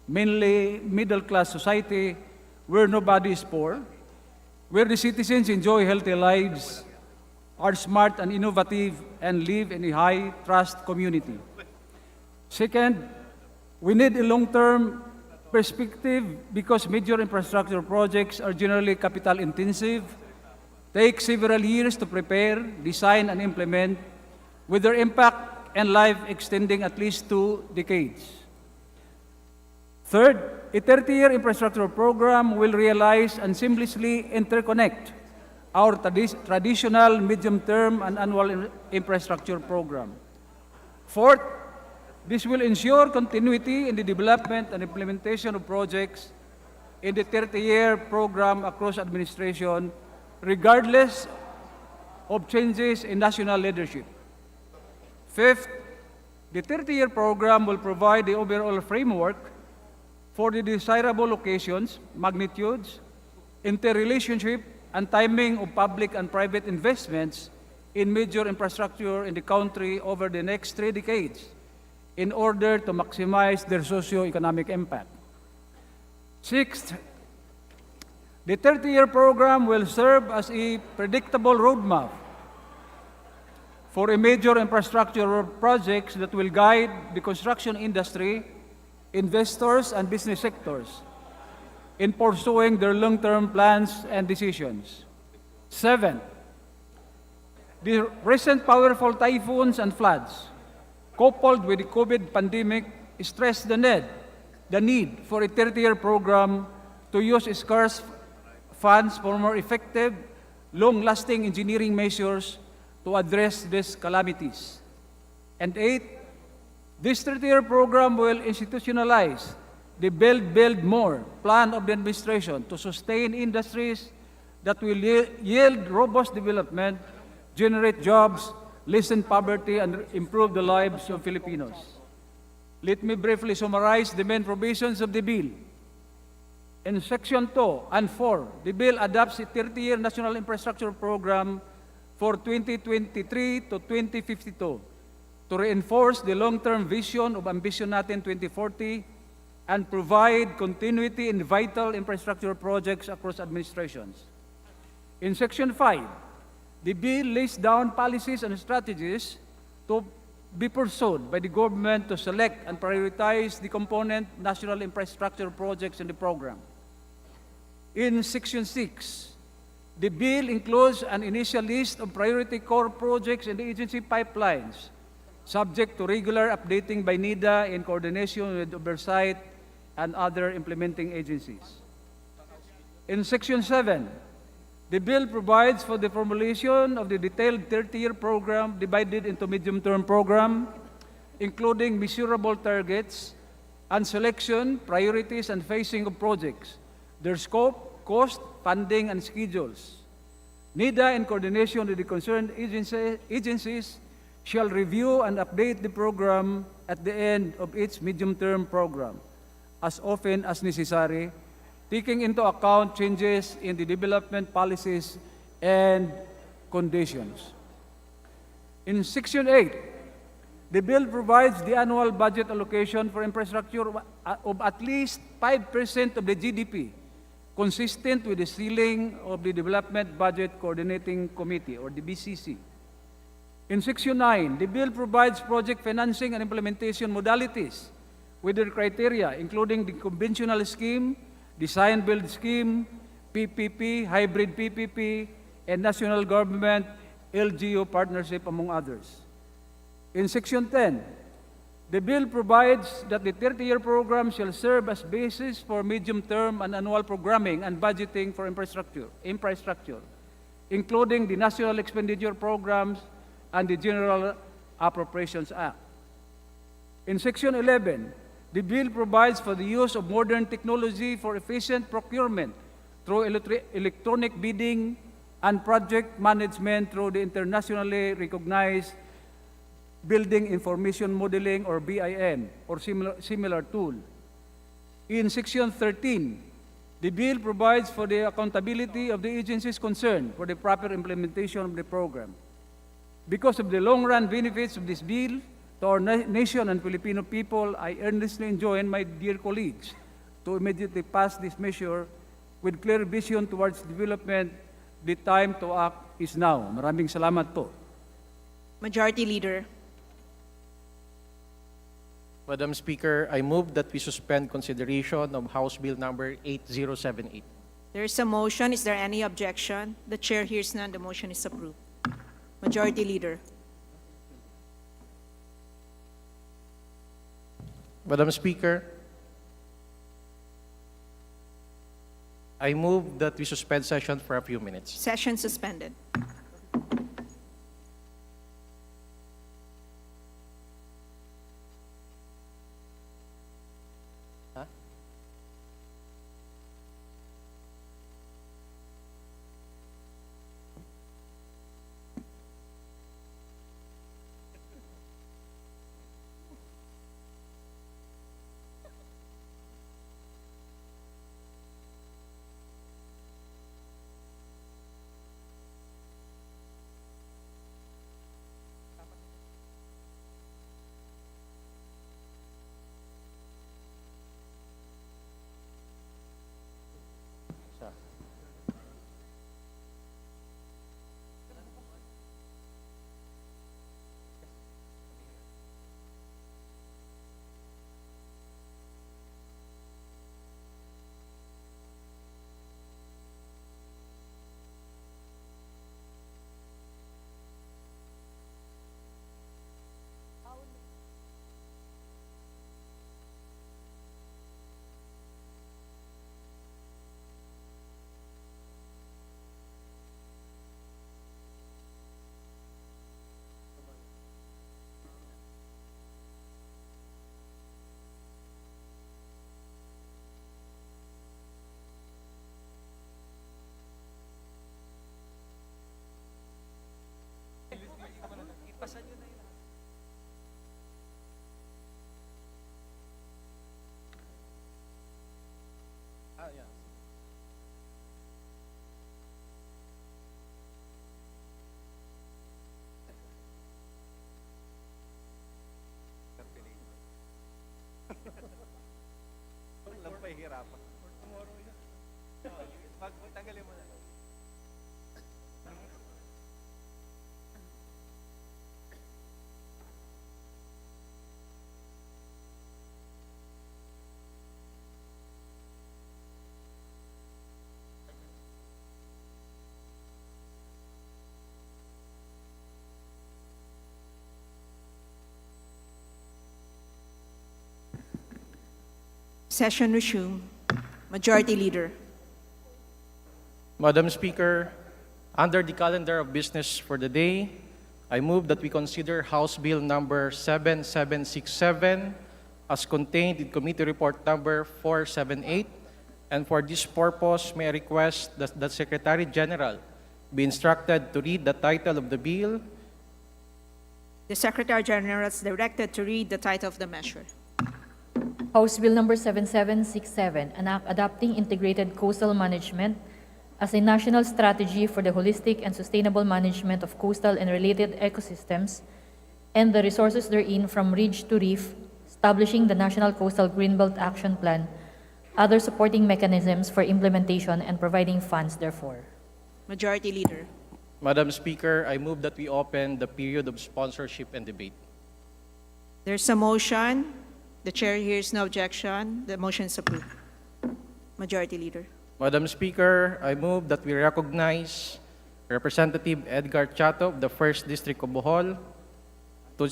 mainly middle-class society where nobody is poor, where the citizens enjoy healthy lives, are smart and innovative, and live in a high-trust community. Second, we need a long-term perspective because major infrastructure projects are generally capital-intensive, take several years to prepare, design, and implement, with their impact and life extending at least 2 decades. Third, a 30-year infrastructure program will realize and seamlessly interconnect our traditional medium-term and annual infrastructure program. Fourth, this will ensure continuity in the development and implementation of projects in the 30-year program across administration, regardless of changes in national leadership. Fifth, the 30-year program will provide the overall framework for the desirable locations, magnitudes, interrelationship, and timing of public and private investments in major infrastructure in the country over the next 3 decades in order to maximize their socio-economic impact. Sixth, the 30-year program will serve as a predictable roadmap for a major infrastructure projects that will guide the construction industry, investors, and business sectors in pursuing their long-term plans and decisions. Seventh, the recent powerful typhoons and floods, coupled with the COVID pandemic, stressed the need for a 30-year program to use scarce funds for more effective, long-lasting engineering measures to address these calamities. And eighth, this 30-year program will institutionalize the Build More plan of the administration to sustain industries that will yield robust development, generate jobs, lessen poverty, and improve the lives of Filipinos. Let me briefly summarize the main provisions of the bill. In Section 2 and 4, the bill adopts a 30-year national infrastructure program for 2023 to 2052 to reinforce the long-term vision of Ambition Natin 2040 and provide continuity in vital infrastructure projects across administrations. In Section 5, the bill lays down policies and strategies to be pursued by the government to select and prioritize the component national infrastructure projects in the program. In Section 6, the bill includes an initial list of priority core projects in the agency pipelines, subject to regular updating by NIDA in coordination with oversight and other implementing agencies. In Section 7, the bill provides for the formulation of the detailed 30-year program divided into medium-term program, including measurable targets and selection, priorities, and phasing of projects, their scope, cost, funding, and schedules. NIDA, in coordination with the concerned agencies, shall review and update the program at the end of each medium-term program, as often as necessary, taking into account changes in the development policies and conditions. In Section 8, the bill provides the annual budget allocation for infrastructure of at least 5% of the GDP, consistent with the ceiling of the Development Budget Coordinating Committee, or the BCC. In Section 9, the bill provides project financing and implementation modalities with their criteria, including the conventional scheme, design-build scheme, PPP, hybrid PPP, and national government LGU partnership, among others. In Section 10, the bill provides that the 30-year program shall serve as basis for medium-term and annual programming and budgeting for infrastructure, including the National Expenditure Programs and the General Appropriations Act. In Section 11, the bill provides for the use of modern technology for efficient procurement through electronic bidding and project management through the internationally recognized Building Information Modeling, or BIM, or similar tool. In Section 13, The bill provides for the accountability of the agencies concerned for the proper implementation of the program. Because of the long-run benefits of this bill to our nation and Filipino people, I earnestly enjoin my dear colleagues to immediately pass this measure with clear vision towards development. The time to act is now. Maraming salamat po. Majority Leader. Madam Speaker, I move that we suspend consideration of House Bill number 8078. There is a motion. Is there any objection? The chair hears none. The motion is approved. Majority Leader. Madam Speaker, I move that we suspend session for a few minutes. Session suspended. Session resumed. Majority Leader. Madam Speaker, under the calendar of business for the day, I move that we consider House Bill number 7767 as contained in Committee Report number 478, and for this purpose, may I request that the Secretary General be instructed to read the title of the bill. The Secretary General is directed to read the title of the measure. House Bill number 7767, an act adopting integrated coastal management as a national strategy for the holistic and sustainable management of coastal and related ecosystems and the resources therein from ridge to reef, establishing the National Coastal Greenbelt Action Plan, other supporting mechanisms for implementation, and providing funds therefore. Majority Leader. Madam Speaker, I move that we open the period of sponsorship and debate. There's a motion. The chair hears no objection. The motion is approved. Majority Leader. Madam Speaker, I move that we recognize Representative Edgar Chato of the 1st District of Bohol to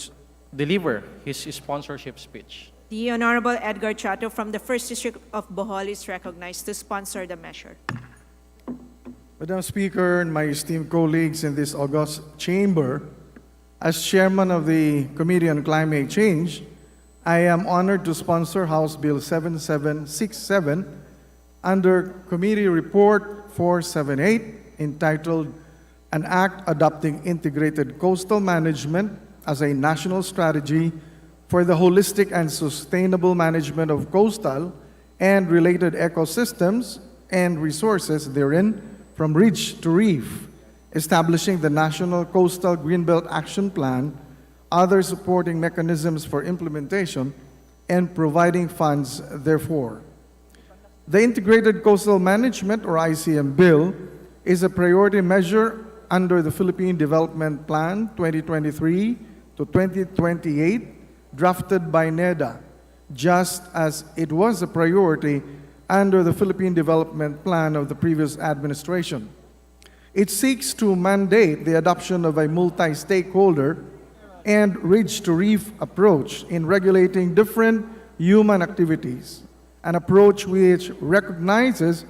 deliver his sponsorship speech. The Honorable Edgar Chato from the 1st District of Bohol is recognized to sponsor the measure. Madam Speaker and my esteemed colleagues in this august chamber, as chairman of the Committee on Climate Change, I am honored to sponsor House Bill 7767 under Committee Report 478 entitled An Act Adopting Integrated Coastal Management as a National Strategy for the Holistic and Sustainable Management of Coastal and Related Ecosystems and resources therein from ridge to reef, establishing the National Coastal Greenbelt Action Plan, other supporting mechanisms for implementation, and providing funds therefor. The Integrated Coastal Management, or ICM Bill, is a priority measure under the Philippine Development Plan 2023 to 2028, drafted by NEDA, just as it was a priority under the Philippine Development Plan of the previous administration. It seeks to mandate the adoption of a multi-stakeholder and ridge-to-reef approach in regulating different human activities, an approach which recognizes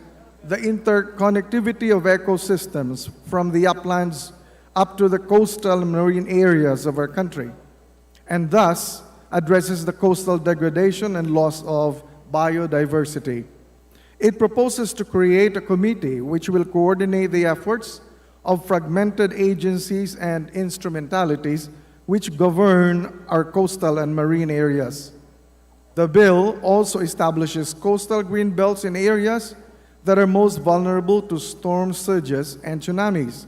the interconnectivity of ecosystems from the uplands up to the coastal and marine areas of our country, and thus addresses the coastal degradation and loss of biodiversity. It proposes to create a committee which will coordinate the efforts of fragmented agencies and instrumentalities which govern our coastal and marine areas. The bill also establishes coastal green belts in areas that are most vulnerable to storm surges and tsunamis,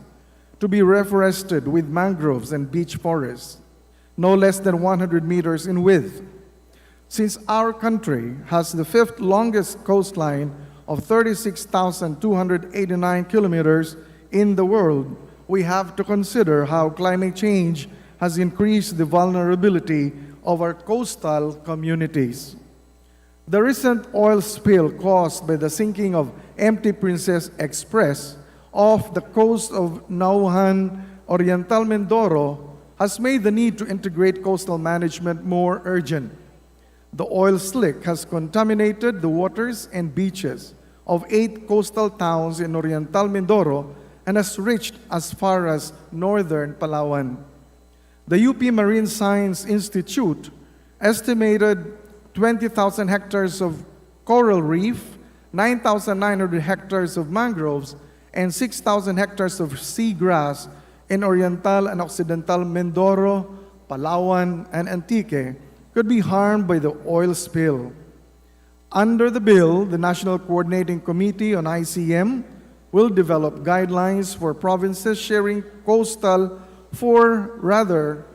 to be reforested with mangroves and beach forests, no less than 100 meters in width. Since our country has the fifth longest coastline of 36,289 kilometers in the world, we have to consider how climate change has increased the vulnerability of our coastal communities. The recent oil spill caused by the sinking of MT Princess Express off the coast of Nauhan, Oriental Mindoro, has made the need to integrate coastal management more urgent. The oil slick has contaminated the waters and beaches of 8 coastal towns in Oriental Mindoro and has reached as far as northern Palawan. The UP Marine Science Institute estimated 20,000 hectares of coral reef, 9,900 hectares of mangroves, and 6,000 hectares of seagrass in Oriental and Occidental Mindoro, Palawan, and Antique could be harmed by the oil spill. Under the bill, the National Coordinating Committee on ICM will develop guidelines for provinces sharing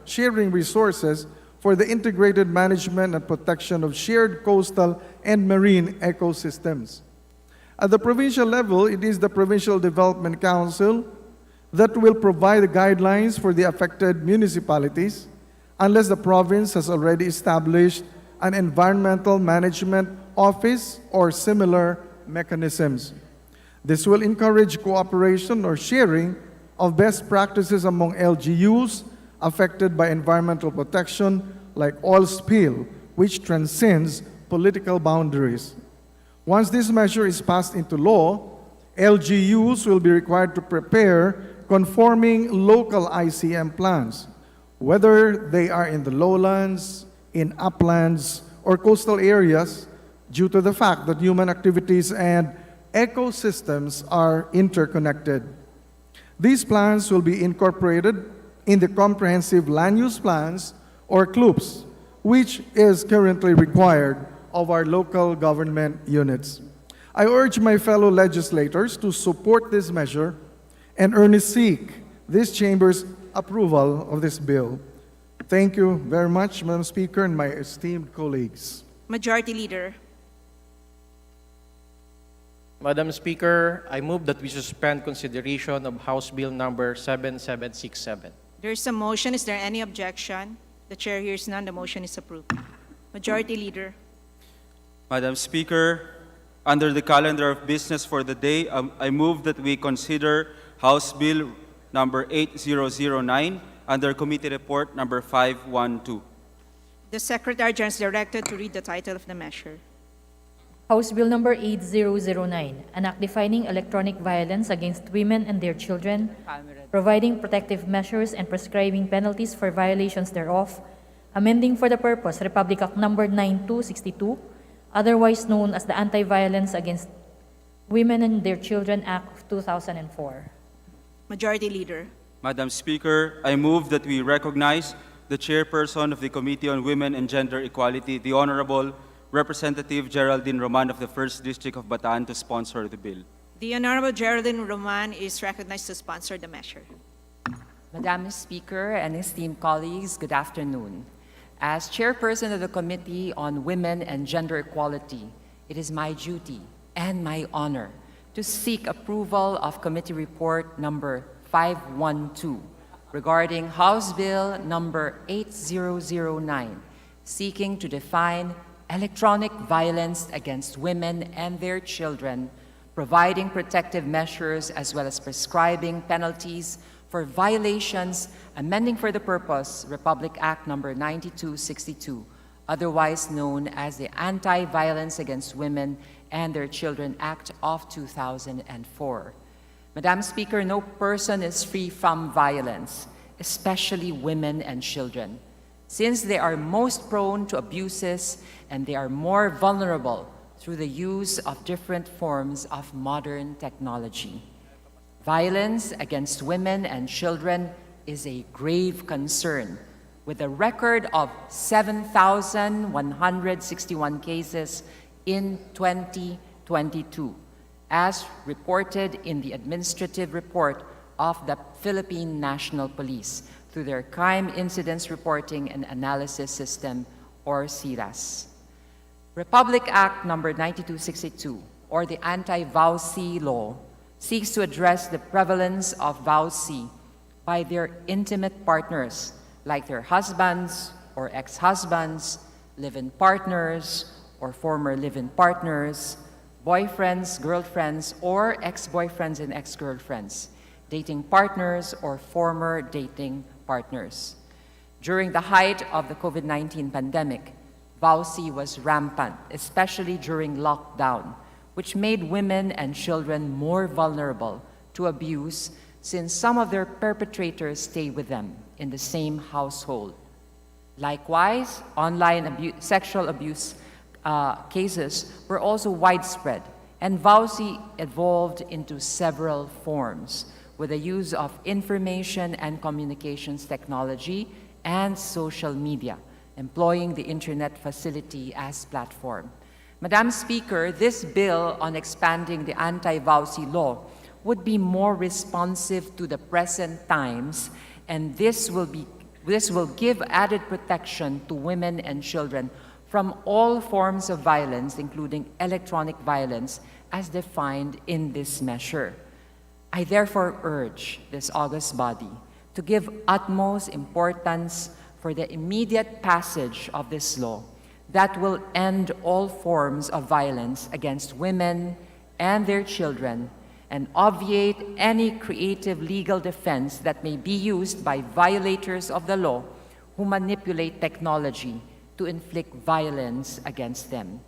sharing resources for the integrated management and protection of shared coastal and marine ecosystems. At the provincial level, it is the Provincial Development Council that will provide the guidelines for the affected municipalities, unless the province has already established an environmental management office or similar mechanisms. This will encourage cooperation or sharing of best practices among LGUs affected by environmental protection like oil spill, which transcends political boundaries. Once this measure is passed into law, LGUs will be required to prepare conforming local ICM plans, whether they are in the lowlands, in uplands, or coastal areas, due to the fact that human activities and ecosystems are interconnected. These plans will be incorporated in the Comprehensive Land Use Plans, or CLUPs, which is currently required of our local government units. I urge my fellow legislators to support this measure and earnestly seek this Chamber's approval of this bill. Thank you very much, Madam Speaker, and my esteemed colleagues. Majority Leader. Madam Speaker, I move that we suspend consideration of House Bill number 7767. There is a motion. Is there any objection? The chair hears none. The motion is approved. Majority Leader. Madam Speaker, under the calendar of business for the day, I move that we consider House Bill number 8009 under Committee Report number 512. The Secretary General is directed to read the title of the measure. House Bill number 8009, an act defining electronic violence against women and their children, providing protective measures and prescribing penalties for violations thereof, amending for the purpose Republic Act number 9262, otherwise known as the Anti-Violence Against Women and Their Children Act of 2004. Majority Leader. Madam Speaker, I move that we recognize the chairperson of the Committee on Women and Gender Equality, the Honorable Representative Geraldine Roman of the 1st District of Bataan to sponsor the bill. The Honorable Geraldine Roman is recognized to sponsor the measure. Madam Speaker and esteemed colleagues, good afternoon. As chairperson of the Committee on Women and Gender Equality, it is my duty and my honor to seek approval of Committee Report number 512 regarding House Bill number 8009, seeking to define electronic violence against women and their children, providing protective measures as well as prescribing penalties for violations, amending for the purpose Republic Act number 9262, otherwise known as the Anti-Violence Against Women and Their Children Act of 2004. Madam Speaker, no person is free from violence, especially women and children, since they are most prone to abuses and they are more vulnerable through the use of different forms of modern technology. Violence against women and children is a grave concern, with a record of 7,161 cases in 2022, as reported in the administrative report of the Philippine National Police through their Crime Incidence Reporting and Analysis System, or CIRAS. Republic Act number 9262, or the Anti-VAUC law, seeks to address the prevalence of VAUC by their intimate partners, like their husbands or ex-husbands, live-in partners or former live-in partners, boyfriends, girlfriends, or ex-boyfriends and ex-girlfriends, dating partners or former dating partners. During the height of the COVID-19 pandemic, VAUC was rampant, especially during lockdown, which made women and children more vulnerable to abuse since some of their perpetrators stay with them in the same household. Likewise, online sexual abuse cases were also widespread, and VAUC evolved into several forms with the use of information and communications technology and social media, employing the internet facility as platform. Madam Speaker, this bill on expanding the anti-VAUC law would be more responsive to the present times, and this will give added protection to women and children from all forms of violence, including electronic violence, as defined in this measure. I therefore urge this august body to give utmost importance for the immediate passage of this law that will end all forms of violence against women and their children and obviate any creative legal defense that may be used by violators of the law who manipulate technology to inflict violence against them.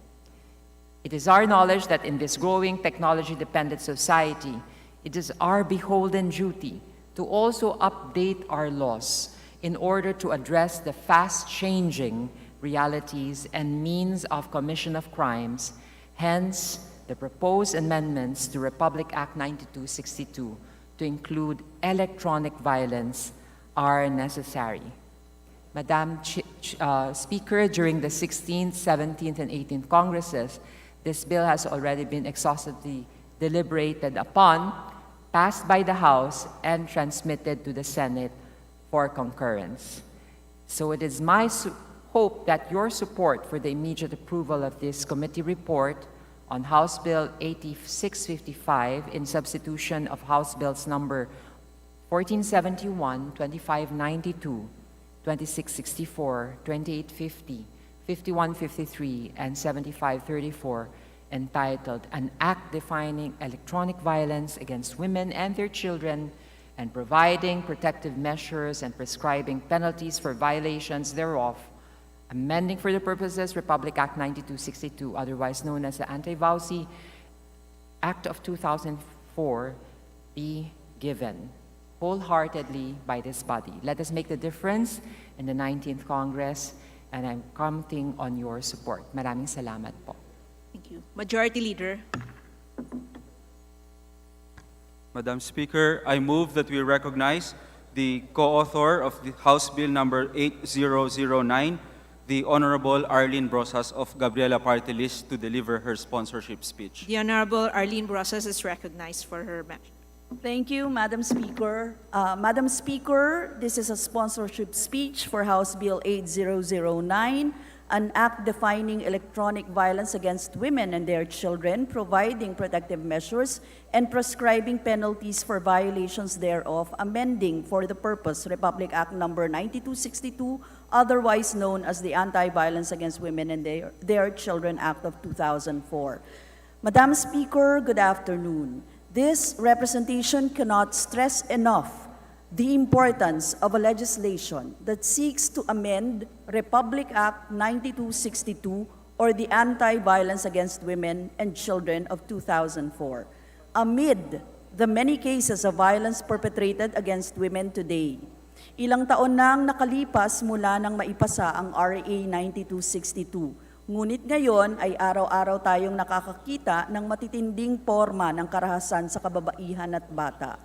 It is our knowledge that in this growing technology-dependent society, it is our beholden duty to also update our laws in order to address the fast-changing realities and means of commission of crimes. Hence, the proposed amendments to Republic Act 9262 to include electronic violence are necessary. Madam Speaker, during the 16th, 17th, and 18th Congresses, this bill has already been exhaustively deliberated upon, passed by the House, and transmitted to the Senate for concurrence. So it is my hope that your support for the immediate approval of this committee report on House Bill 8655 in substitution of House Bills number 1471, 2592, 2664, 2850, 5153, and 7534, entitled An Act Defining Electronic Violence Against Women and Their Children and Providing Protective Measures and Prescribing Penalties for Violations thereof, amending for the purposes Republic Act 9262, otherwise known as the Anti-VAUC Act of 2004, be given wholeheartedly by this body. Let us make the difference in the 19th Congress, and I'm counting on your support. Maraming salamat po. Thank you. Majority Leader. Madam Speaker, I move that we recognize the co-author of the House Bill number 8009, the Honorable Arlene Brosas of Gabriela Party List to deliver her sponsorship speech. The Honorable Arlene Brosas is recognized for her mention. Thank you, Madam Speaker. Madam Speaker, this is a sponsorship speech for House Bill 8009, an act defining electronic violence against women and their children, providing protective measures and prescribing penalties for violations thereof, amending for the purpose Republic Act Number 9262, otherwise known as the Anti-Violence Against Women and their Children Act of 2004. Madam Speaker, good afternoon. This representation cannot stress enough the importance of a legislation that seeks to amend Republic Act 9262 or the Anti-Violence Against Women and Children of 2004, amid the many cases of violence perpetrated against women today. Ilang taon nang nakalipas mula nang maipasa ang RA 9262. Ngunit ngayon ay araw-araw tayong nakakakita ng matitinding forma ng karahasan sa kababaihan at bata.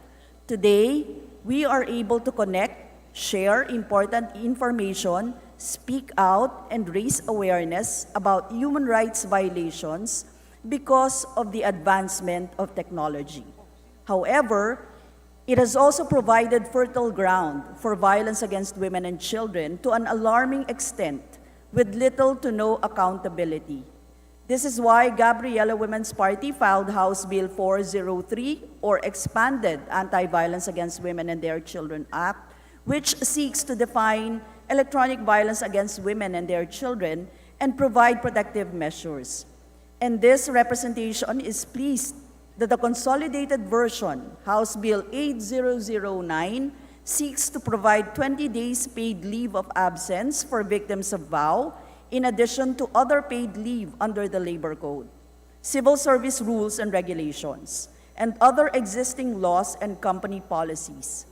Today, we are able to connect, share important information, speak out, and raise awareness about human rights violations because of the advancement of technology. However, it has also provided fertile ground for violence against women and children to an alarming extent, with little to no accountability. This is why Gabriela Women's Party filed House Bill 403, or Expanded Anti-Violence Against Women and Their Children Act, which seeks to define electronic violence against women and their children and provide protective measures. And this representation is pleased that the consolidated version, House Bill 8009, seeks to provide 20 days paid leave of absence for victims of VOW, in addition to other paid leave under the Labor Code, Civil Service Rules and Regulations, and other existing laws and company policies.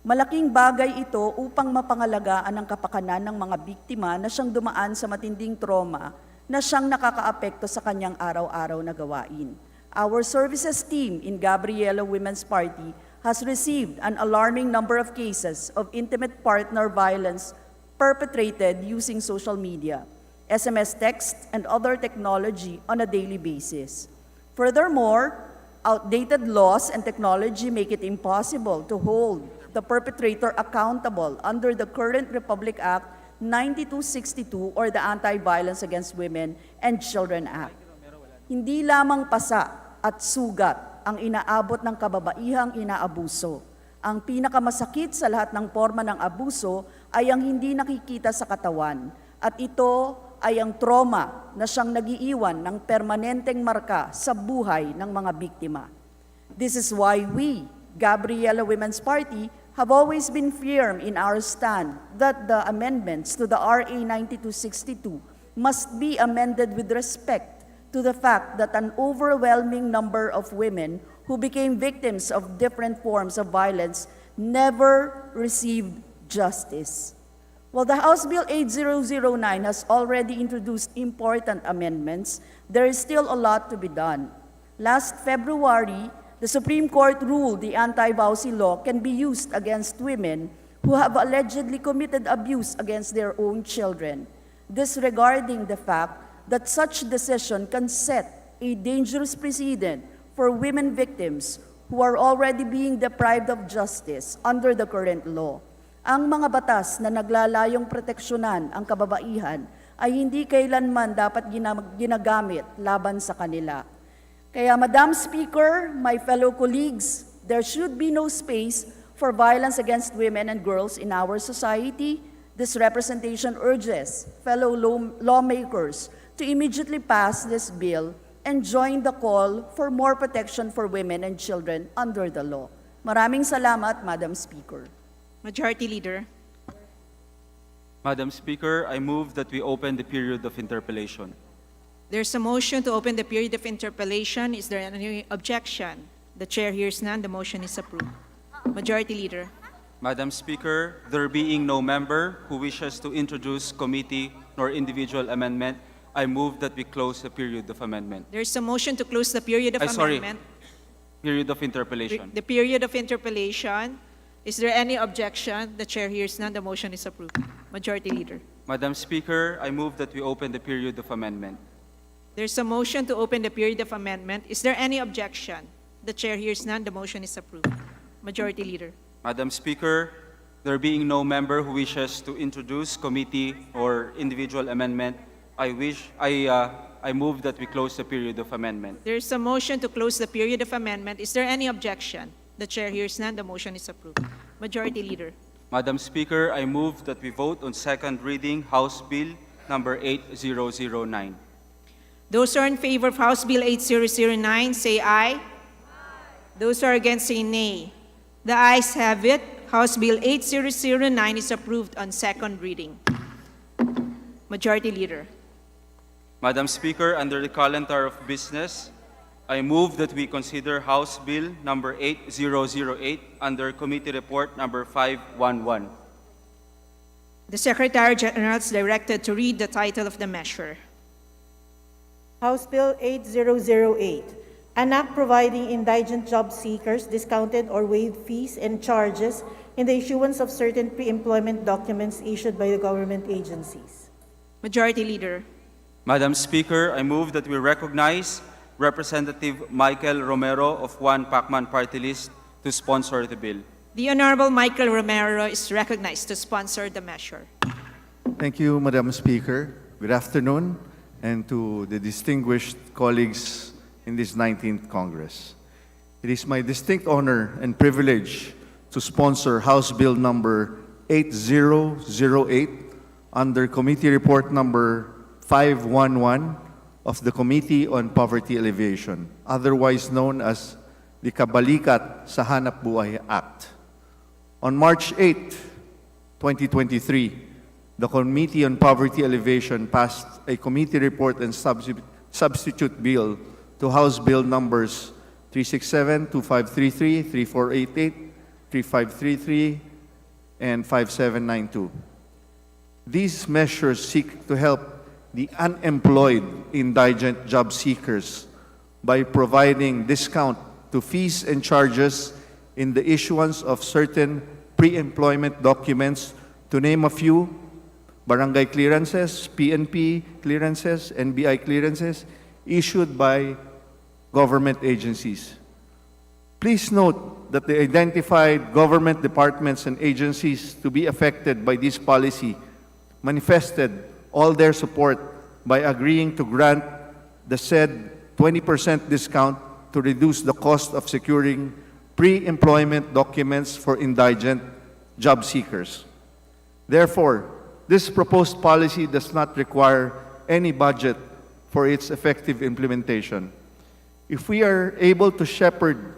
Malaking bagay ito upang mapangalagaan ang kapakanan ng mga biktima na siyang dumaan sa matinding trauma na siyang nakakaapekto sa kanyang araw-araw na gawain. Our services team in Gabriela Women's Party has received an alarming number of cases of intimate partner violence perpetrated using social media, SMS text, and other technology on a daily basis. Furthermore, outdated laws and technology make it impossible to hold the perpetrator accountable under the current Republic Act 9262 or the Anti-Violence Against Women and Children Act. Hindi lamang pasa at sugat ang inaabot ng kababaihang inaabuso. Ang pinakamasakit sa lahat ng forma ng abuso ay ang hindi nakikita sa katawan, at ito ay ang trauma na siyang nagiiwan ng permanenteng marka sa buhay ng mga biktima. This is why we, Gabriela Women's Party, have always been firm in our stand that the amendments to the RA 9262 must be amended with respect to the fact that an overwhelming number of women who became victims of different forms of violence never received justice. While the House Bill 8009 has already introduced important amendments, there is still a lot to be done. Last February, the Supreme Court ruled the anti-VAUSI law can be used against women who have allegedly committed abuse against their own children, disregarding the fact that such decision can set a dangerous precedent for women victims who are already being deprived of justice under the current law. Ang mga batas na naglalayong proteksyonan ang kababaihan ay hindi kailanman dapat ginagamit laban sa kanila. Kaya, Madam Speaker, my fellow colleagues, there should be no space for violence against women and girls in our society. This representation urges fellow lawmakers to immediately pass this bill and join the call for more protection for women and children under the law. Maraming salamat, Madam Speaker. Majority Leader. Madam Speaker, I move that we open the period of interpellation. There's a motion to open the period of interpellation. Is there any objection? The chair hears none. The motion is approved. Majority Leader. Madam Speaker, there being no member who wishes to introduce committee nor individual amendment, I move that we close the period of amendment. There's a motion to close the period of amendment. Period of interpellation. The period of interpellation. Is there any objection? The chair hears none. The motion is approved. Majority Leader. Madam Speaker, I move that we open the period of amendment. There's a motion to open the period of amendment. Is there any objection? The chair hears none. The motion is approved. Majority Leader. Madam Speaker, there being no member who wishes to introduce committee or individual amendment, I move that we close the period of amendment. There's a motion to close the period of amendment. Is there any objection? The chair hears none. The motion is approved. Majority Leader. Madam Speaker, I move that we vote on second reading House Bill number 8009. Those who are in favor of House Bill 8009, say aye. Those who are against, say nay. The ayes have it. House Bill 8009 is approved on second reading. Majority Leader. Madam Speaker, under the calendar of business, I move that we consider House Bill number 8008 under Committee Report number 511. The Secretary General is directed to read the title of the measure. House Bill 8008, an act providing indigent job seekers discounted or waived fees and charges in the issuance of certain pre-employment documents issued by the government agencies. Majority Leader. Madam Speaker, I move that we recognize Representative Michael Romero of One Pacman Party List to sponsor the bill. The Honorable Michael Romero is recognized to sponsor the measure. Thank you, Madam Speaker. Good afternoon, and to the distinguished colleagues in this 19th Congress. It is my distinct honor and privilege to sponsor House Bill number 8008 under Committee Report number 511 of the Committee on Poverty Alleviation, otherwise known as the Kabalikat sa Hanap Buhay Act. On March 8, 2023, the Committee on Poverty Alleviation passed a committee report and substitute bill to House Bill numbers 367, 2533, 3488, 3533, and 5792. These measures seek to help the unemployed indigent job seekers by providing discount to fees and charges in the issuance of certain pre-employment documents, to name a few: barangay clearances, PNP clearances, NBI clearances, issued by government agencies. Please note that the identified government departments and agencies to be affected by this policy manifested all their support by agreeing to grant the said 20% discount to reduce the cost of securing pre-employment documents for indigent job seekers. Therefore, this proposed policy does not require any budget for its effective implementation. If we are able to shepherd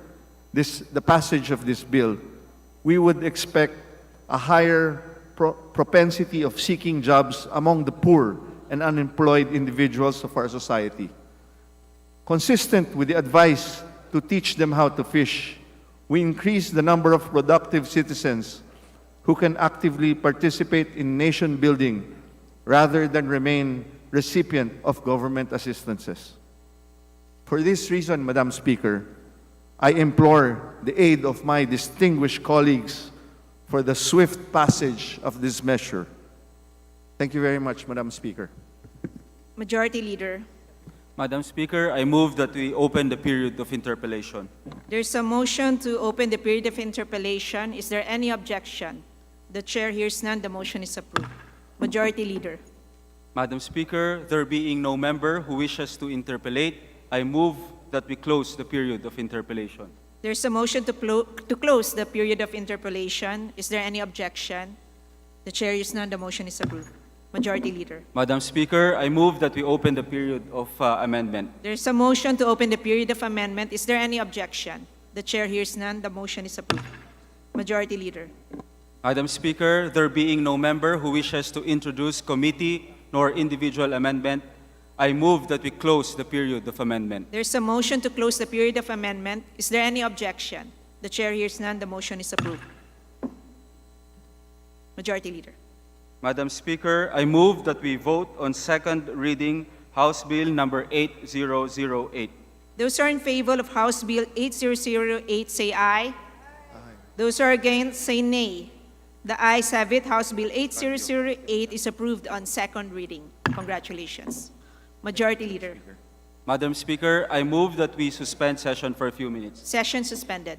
the passage of this bill, we would expect a higher propensity of seeking jobs among the poor and unemployed individuals of our society. Consistent with the advice to teach them how to fish, we increase the number of productive citizens who can actively participate in nation building rather than remain recipient of government assistances. For this reason, Madam Speaker, I implore the aid of my distinguished colleagues for the swift passage of this measure. Thank you very much, Madam Speaker. Majority Leader. Madam Speaker, I move that we open the period of interpellation. There's a motion to open the period of interpellation. Is there any objection? The chair hears none. The motion is approved. Majority Leader. Madam Speaker, there being no member who wishes to interpellate, I move that we close the period of interpellation. There's a motion to close the period of interpellation. Is there any objection? The chair hears none. The motion is approved. Majority Leader. Madam Speaker, I move that we open the period of amendment. There's a motion to open the period of amendment. Is there any objection? The chair hears none. The motion is approved. Majority Leader. Madam Speaker, there being no member who wishes to introduce committee nor individual amendment, I move that we close the period of amendment. There's a motion to close the period of amendment. Is there any objection? The chair hears none. The motion is approved. Majority Leader. Madam Speaker, I move that we vote on second reading House Bill number 8008. Those who are in favor of House Bill 8008 say aye. Those who are against say nay. The ayes have it. House Bill 8008 is approved on second reading. Congratulations. Majority Leader. Madam Speaker, I move that we suspend session for a few minutes. Session suspended.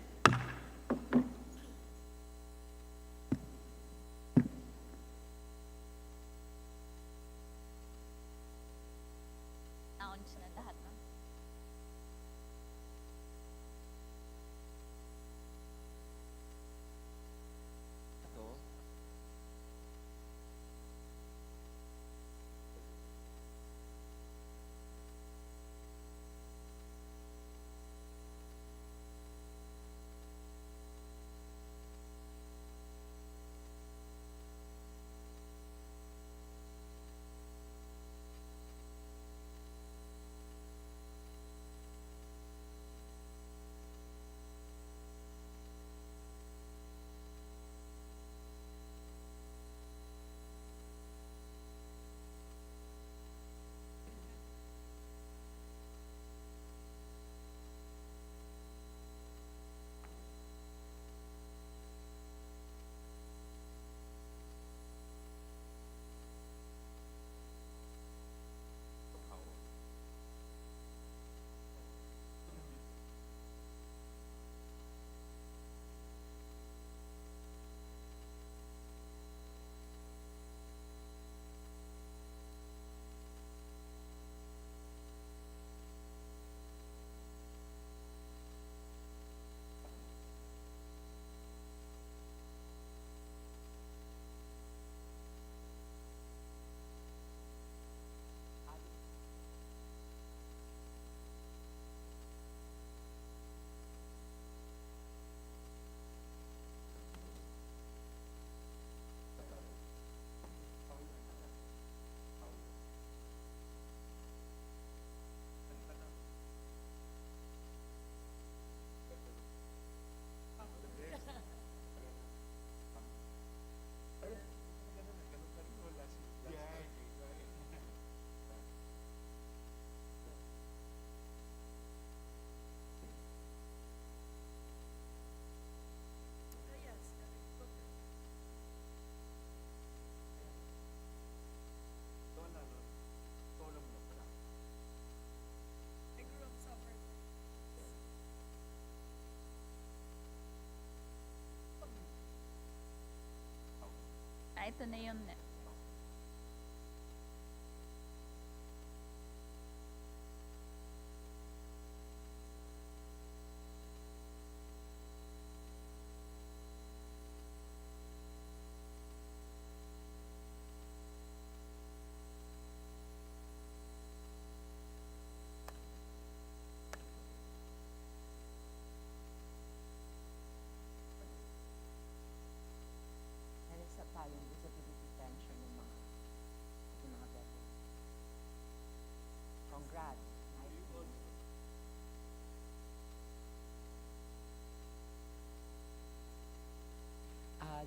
Ito na yun. Congrats.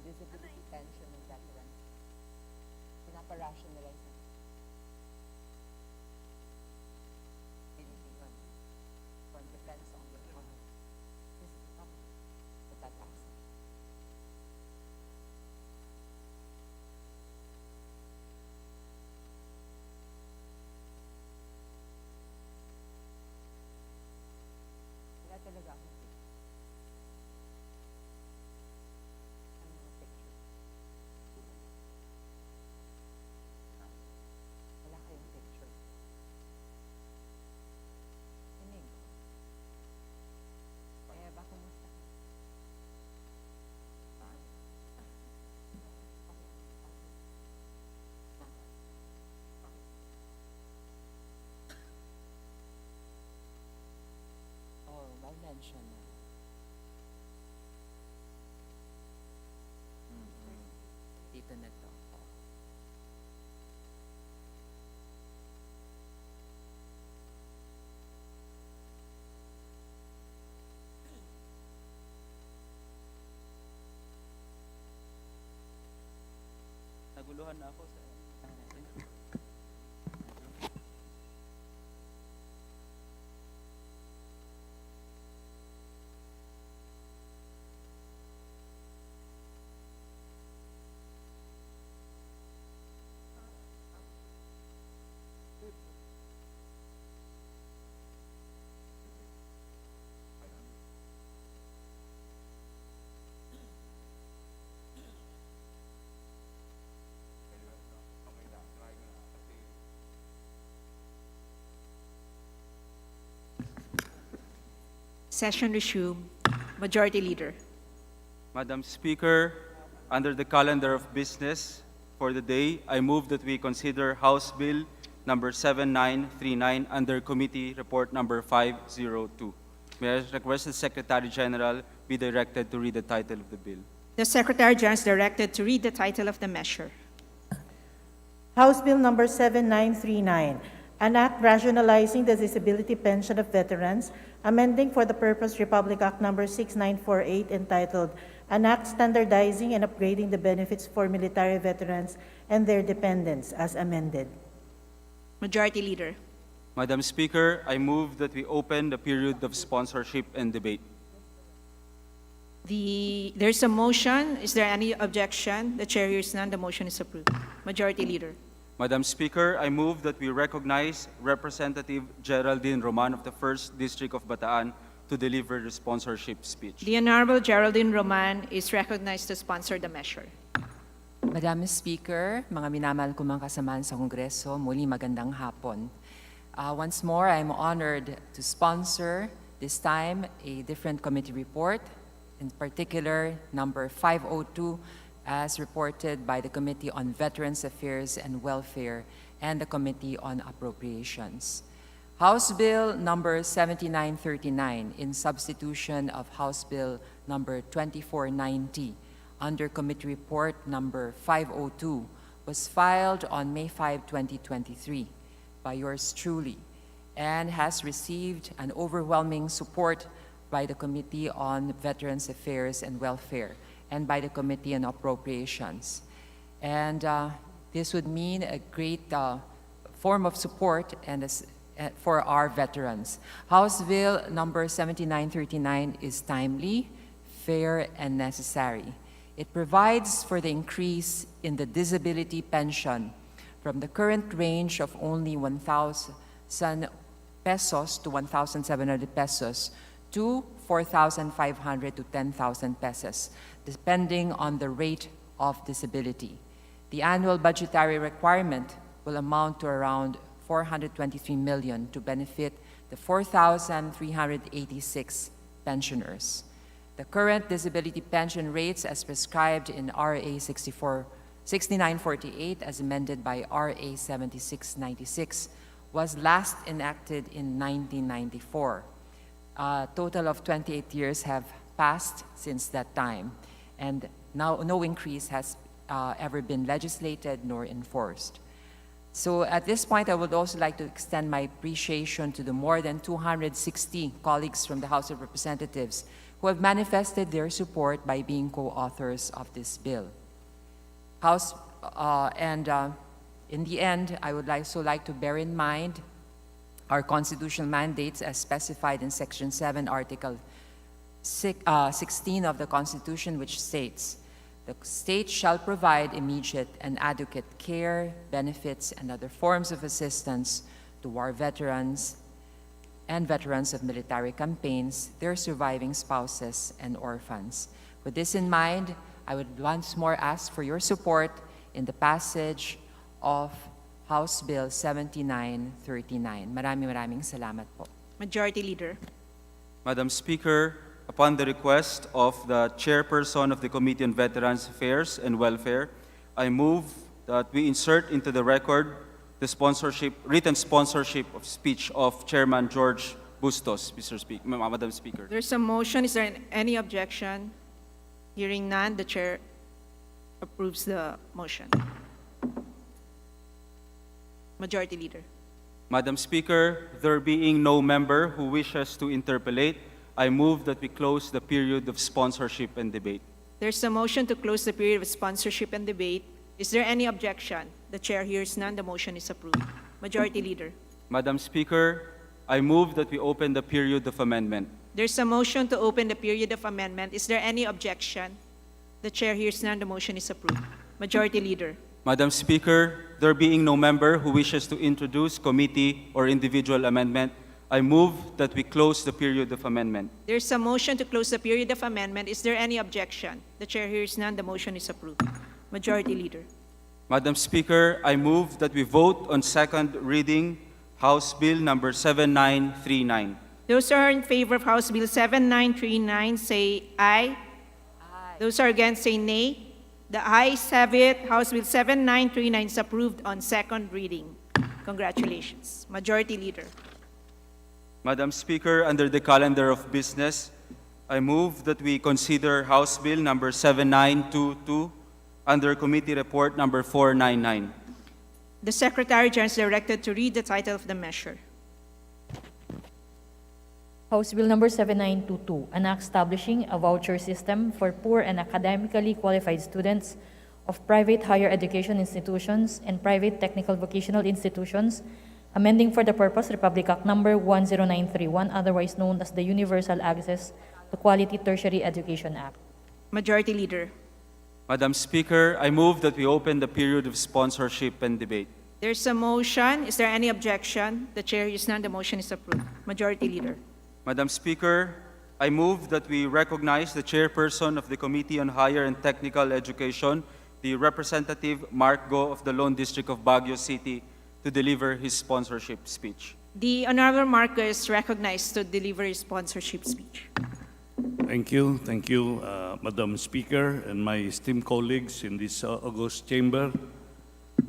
Disability pension ng veterans. Pinapa-rationalize na. Anything on. So it depends on the this is the tataas. Wala talaga ako. Wala kayong picture. Sinig. Eva, kumusta? Oh, well mentioned. Dito na to. Naguluhan na ako sa... Session resumed. Majority Leader. Madam Speaker, under the calendar of business for the day, I move that we consider House Bill number 7939 under Committee Report number 502. May I request the Secretary General be directed to read the title of the bill? The Secretary General is directed to read the title of the measure. House Bill Number 7939, an act rationalizing the disability pension of veterans, amending for the purpose Republic Act Number 6948 entitled, an act standardizing and upgrading the benefits for military veterans and their dependents as amended. Majority Leader. Madam Speaker, I move that we open the period of sponsorship and debate. There's a motion. Is there any objection? The chair hears none. The motion is approved. Majority Leader. Madam Speaker, I move that we recognize Representative Geraldine Roman of the 1st District of Bataan to deliver the sponsorship speech. The Honorable Geraldine Roman is recognized to sponsor the measure. Madam Speaker, mga minamahal ko mga kasamahan sa Kongreso, muli magandang hapon. Once more, I'm honored to sponsor, this time, a different committee report, in particular, number 502, as reported by the Committee on Veterans Affairs and Welfare and the Committee on Appropriations. House Bill number 7939, in substitution of House Bill number 2490, under Committee Report number 502, was filed on May 5, 2023, by yours truly, and has received an overwhelming support by the Committee on Veterans Affairs and Welfare and by the Committee on Appropriations. And this would mean a great form of support and for our veterans. House Bill number 7939 is timely, fair, and necessary. It provides for the increase in the disability pension from the current range of only 1,000 pesos to 1,700 pesos to 4,500 to 10,000 pesos, depending on the rate of disability. The annual budgetary requirement will amount to around 423 million to benefit the 4,386 pensioners. The current disability pension rates as prescribed in RA 6948 as amended by RA 7696 was last enacted in 1994. A total of 28 years have passed since that time, and now no increase has ever been legislated nor enforced. So at this point, I would also like to extend my appreciation to the more than 260 colleagues from the House of Representatives who have manifested their support by being co-authors of this bill. In the end, I would also like to bear in mind our constitutional mandates as specified in Section 7, Article 16 of the Constitution, which states, "The state shall provide immediate and adequate care, benefits, and other forms of assistance to our veterans and veterans of military campaigns, their surviving spouses, and orphans." With this in mind, I would once more ask for your support in the passage of House Bill 7939. Maraming salamat po. Majority Leader. Madam Speaker, upon the request of the chairperson of the Committee on Veterans Affairs and Welfare, I move that we insert into the record the written sponsorship of speech of Chairman George Bustos, Madam Speaker. There's a motion. Is there any objection? Hearing none, the chair approves the motion. Majority Leader. Madam Speaker, there being no member who wishes to interpellate, I move that we close the period of sponsorship and debate. There's a motion to close the period of sponsorship and debate. Is there any objection? The chair hears none. The motion is approved. Majority Leader. Madam Speaker, I move that we open the period of amendment. There's a motion to open the period of amendment. Is there any objection? The chair hears none. The motion is approved. Majority Leader. Madam Speaker, there being no member who wishes to introduce committee or individual amendment, I move that we close the period of amendment. There's a motion to close the period of amendment. Is there any objection? The chair hears none. The motion is approved. Majority Leader. Madam Speaker, I move that we vote on second reading House Bill number 7939. Those who are in favor of House Bill 7939 say aye. Those who are against say nay. The ayes have it. House Bill 7939 is approved on second reading. Congratulations. Majority Leader. Madam Speaker, under the calendar of business, I move that we consider House Bill number 7922 under Committee Report number 499. The Secretary General is directed to read the title of the measure. House Bill number 7922, an act establishing a voucher system for poor and academically qualified students of private higher education institutions and private technical vocational institutions, amending for the purpose Republic Act number 10931, otherwise known as the Universal Access to Quality Tertiary Education Act. Majority Leader. Madam Speaker, I move that we open the period of sponsorship and debate. There's a motion. Is there any objection? The chair is none. The motion is approved. Majority Leader. Madam Speaker, I move that we recognize the chairperson of the Committee on Higher and Technical Education, the Representative Mark Go of the Lone District of Baguio City, to deliver his sponsorship speech. The Honorable Marco is recognized to deliver his sponsorship speech. Thank you, Madam Speaker and my esteemed colleagues in this august chamber.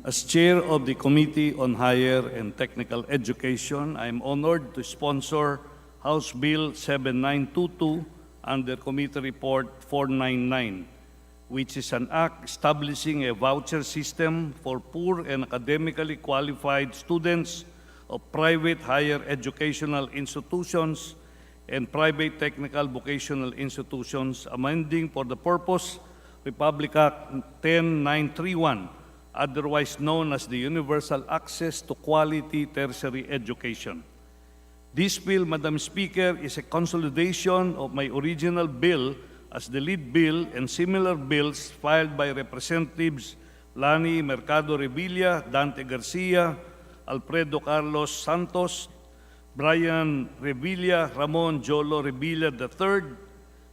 As Chair of the Committee on Higher and Technical Education, I am honored to sponsor House Bill 7922 under Committee Report 499, which is an act establishing a voucher system for poor and academically qualified students of private higher educational institutions and private technical vocational institutions, amending for the purpose Republic Act 10931, otherwise known as the Universal Access to Quality Tertiary Education. This bill, Madam Speaker, is a consolidation of my original bill as the lead bill and similar bills filed by Representatives Lani Mercado Revilla, Dante Garcia, Alfredo Carlos Santos, Brian Revilla, Ramon Jolo Revilla III.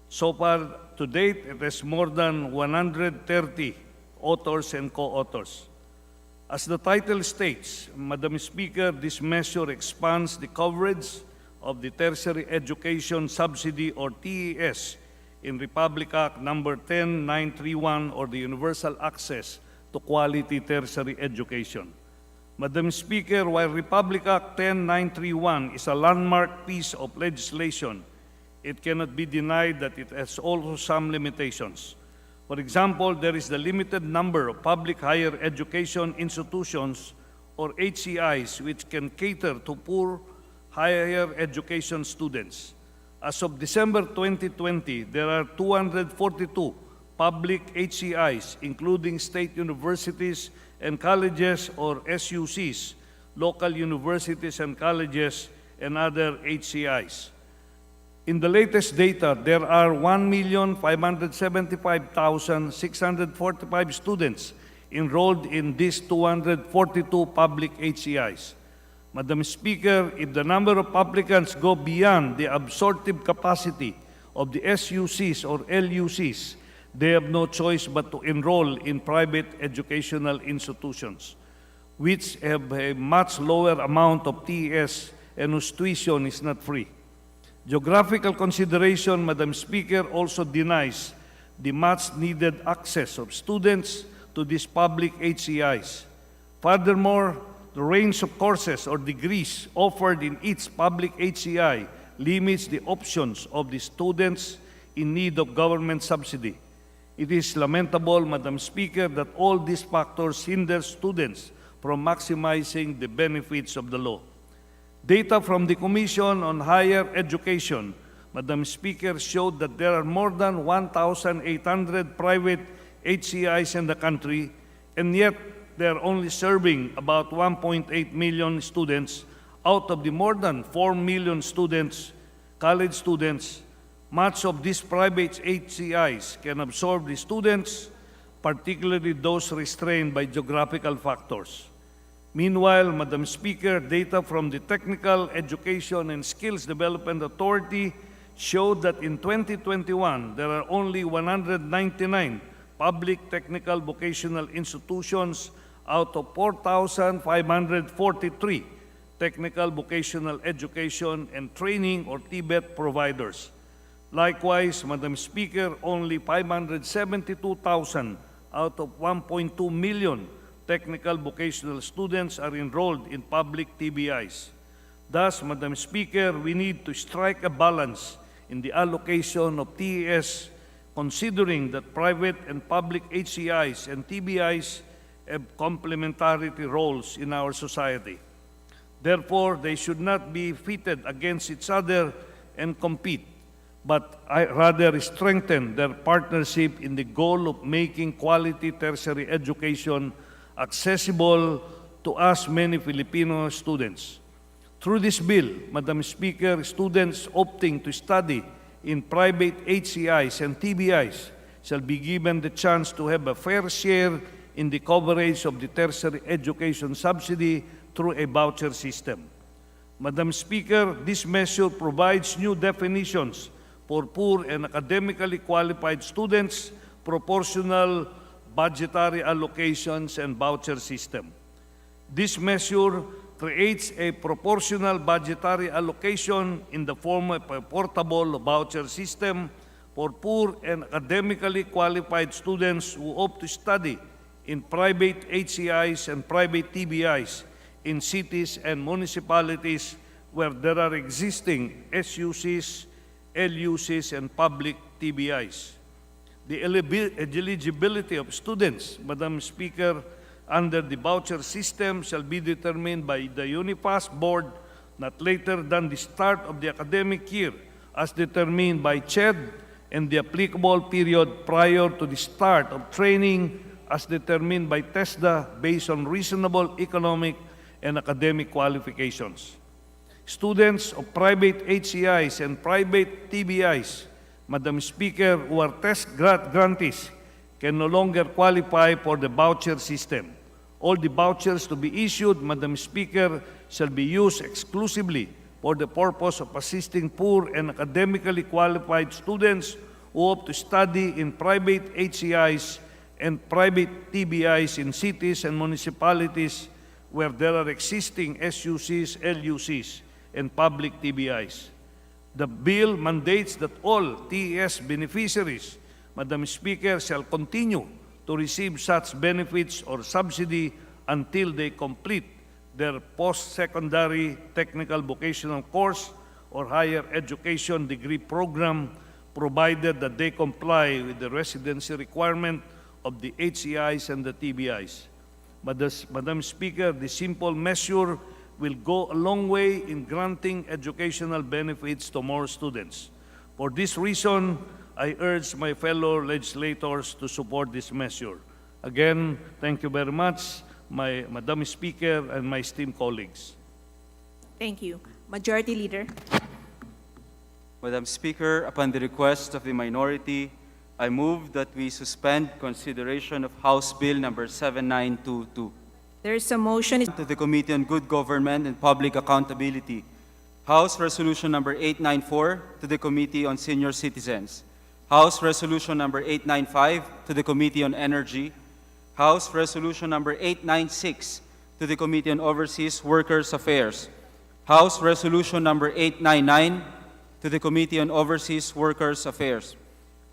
So far, to date, it has more than 130 authors and co-authors. As the title states, Madam Speaker, this measure expands the coverage of the Tertiary Education Subsidy or TES in Republic Act number 10931 or the Universal Access to Quality Tertiary Education. Madam Speaker, while Republic Act 10931 is a landmark piece of legislation, it cannot be denied that it has also some limitations. For example, there is the limited number of public higher education institutions or HCIs which can cater to poor higher education students. As of December 2020, there are 242 public HCIs, including state universities and colleges or SUCs, local universities and colleges, and other HCIs. In the latest data, there are 1,575,645 students enrolled in these 242 public HCIs. Madam Speaker, if the number of applicants go beyond the absorptive capacity of the SUCs or LUCs, they have no choice but to enroll in private educational institutions, which have a much lower amount of TES and whose tuition is not free. Geographical consideration, Madam Speaker, also denies the much-needed access of students to these public HCIs. Furthermore, the range of courses or degrees offered in each public HCI limits the options of the students in need of government subsidy. It is lamentable, Madam Speaker, that all these factors hinder students from maximizing the benefits of the law. Data from the Commission on Higher Education, Madam Speaker, showed that there are more than 1,800 private HCIs in the country, and yet they are only serving about 1.8 million students out of the more than 4 million students, college students. Much of these private HCIs can absorb the students, particularly those restrained by geographical factors. Meanwhile, Madam Speaker, data from the Technical Education and Skills Development Authority showed that in 2021, there are only 199 public technical vocational institutions out of 4,543 technical vocational education and training or TVET providers. Likewise, Madam Speaker, only 572,000 out of 1.2 million technical vocational students are enrolled in public TBIs. Thus, Madam Speaker, we need to strike a balance in the allocation of TES, considering that private and public HCIs and TBIs have complementarity roles in our society. Therefore, they should not be pitted against each other and compete, but rather strengthen their partnership in the goal of making quality tertiary education accessible to as many Filipino students. Through this bill, Madam Speaker, students opting to study in private HCIs and TBIs shall be given the chance to have a fair share in the coverage of the tertiary education subsidy through a voucher system. Madam Speaker, this measure provides new definitions for poor and academically qualified students, proportional budgetary allocations, and voucher system. This measure creates a proportional budgetary allocation in the form of a portable voucher system for poor and academically qualified students who opt to study in private HCIs and private TBIs in cities and municipalities where there are existing SUCs, LUCs, and public TBIs. The eligibility of students, Madam Speaker, under the voucher system shall be determined by the UNIFAS board not later than the start of the academic year as determined by CHED and the applicable period prior to the start of training as determined by TESDA based on reasonable economic and academic qualifications. Students of private HCIs and private TBIs, Madam Speaker, who are test grantees can no longer qualify for the voucher system. All the vouchers to be issued, Madam Speaker, shall be used exclusively for the purpose of assisting poor and academically qualified students who opt to study in private HCIs and private TBIs in cities and municipalities where there are existing SUCs, LUCs, and public TBIs. The bill mandates that all TES beneficiaries, Madam Speaker, shall continue to receive such benefits or subsidy until they complete their post-secondary technical vocational course or higher education degree program, provided that they comply with the residency requirement of the HCIs and the TBIs. Madam Speaker, the simple measure will go a long way in granting educational benefits to more students. For this reason, I urge my fellow legislators to support this measure. Again, thank you very much, Madam Speaker and my esteemed colleagues. Thank you. Majority Leader. Madam Speaker, upon the request of the minority, I move that we suspend consideration of House Bill number 7922. There is a motion. To the Committee on Good Government and Public Accountability. House Resolution number 894 to the Committee on Senior Citizens. House Resolution number 895 to the Committee on Energy. House Resolution number 896 to the Committee on Overseas Workers' Affairs. House Resolution number 899 to the Committee on Overseas Workers' Affairs.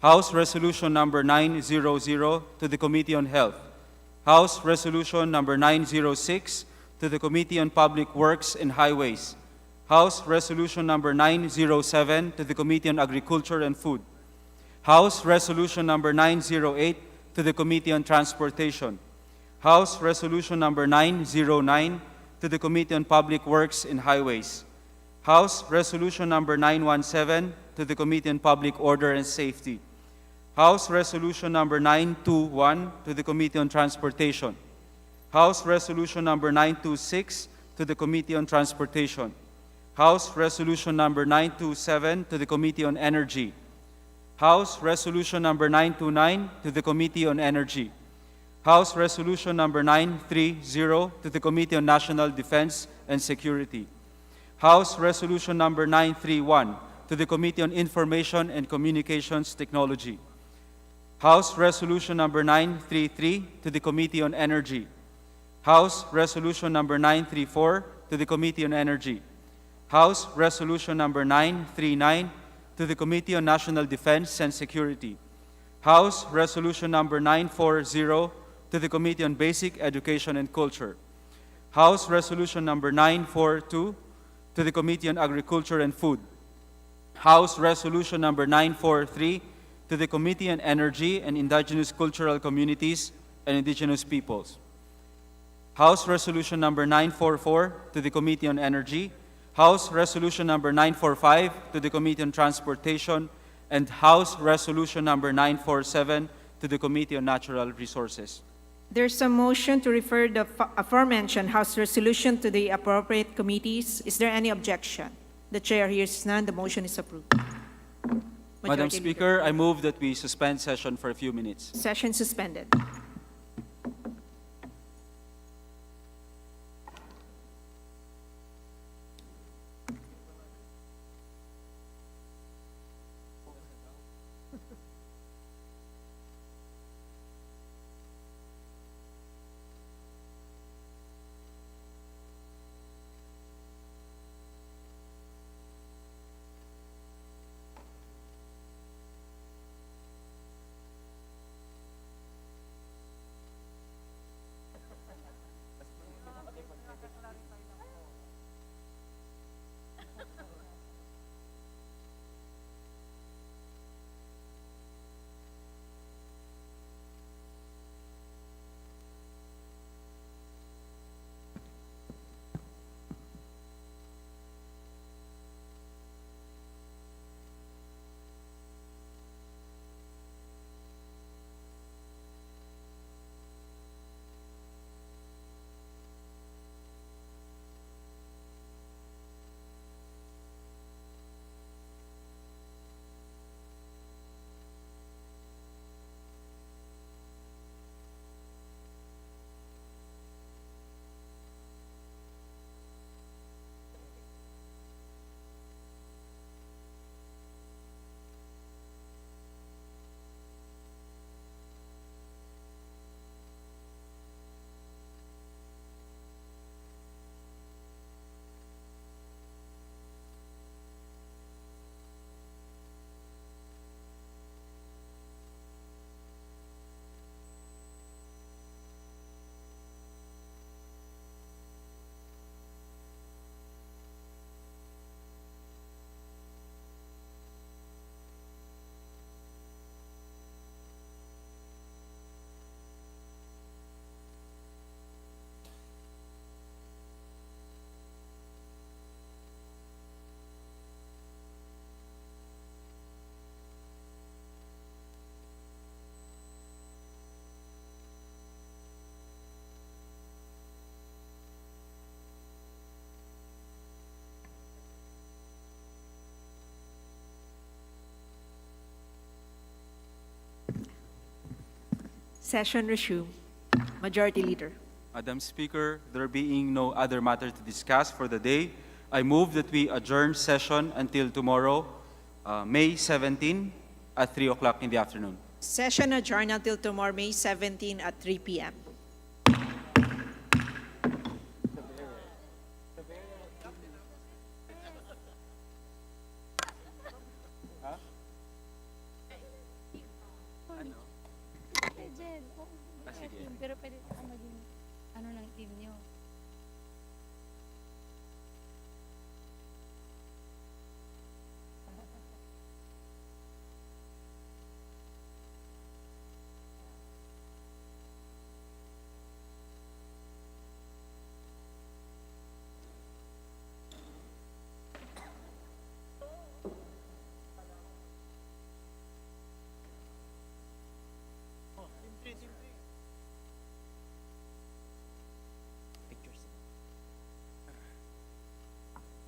House Resolution number 900 to the Committee on Health. House Resolution number 906 to the Committee on Public Works and Highways. House Resolution number 907 to the Committee on Agriculture and Food. House Resolution number 908 to the Committee on Transportation. House Resolution number 909 to the Committee on Public Works and Highways. House Resolution number 917 to the Committee on Public Order and Safety. House Resolution number 921 to the Committee on Transportation. House Resolution number 926 to the Committee on Transportation. House Resolution number 927 to the Committee on Energy. House Resolution number 929 to the Committee on Energy. House Resolution number 930 to the Committee on National Defense and Security. House Resolution number 931 to the Committee on Information and Communications Technology. House Resolution number 933 to the Committee on Energy. House Resolution Number 934 to the Committee on Energy. House Resolution Number 939 to the Committee on National Defense and Security. House Resolution Number 940 to the Committee on Basic Education and Culture. House Resolution Number 942 to the Committee on Agriculture and Food. House Resolution Number 943 to the Committee on Energy and Indigenous Cultural Communities and Indigenous Peoples. House Resolution Number 944 to the Committee on Energy. House Resolution Number 945 to the Committee on Transportation, and House Resolution Number 947 to the Committee on Natural Resources. There's a motion to refer the aforementioned House resolution to the appropriate committees. Is there any objection? The chair hears none. The motion is approved. Madam Majority Speaker, I move that we suspend session for a few minutes. Leader. Session suspended. Session resumed. Majority Leader. Madam Speaker, there being no other matter to discuss for the day, I move that we adjourn session until tomorrow, May 17 at 3 o'clock in the afternoon. Session adjourned until tomorrow, May 17 at 3 p.m.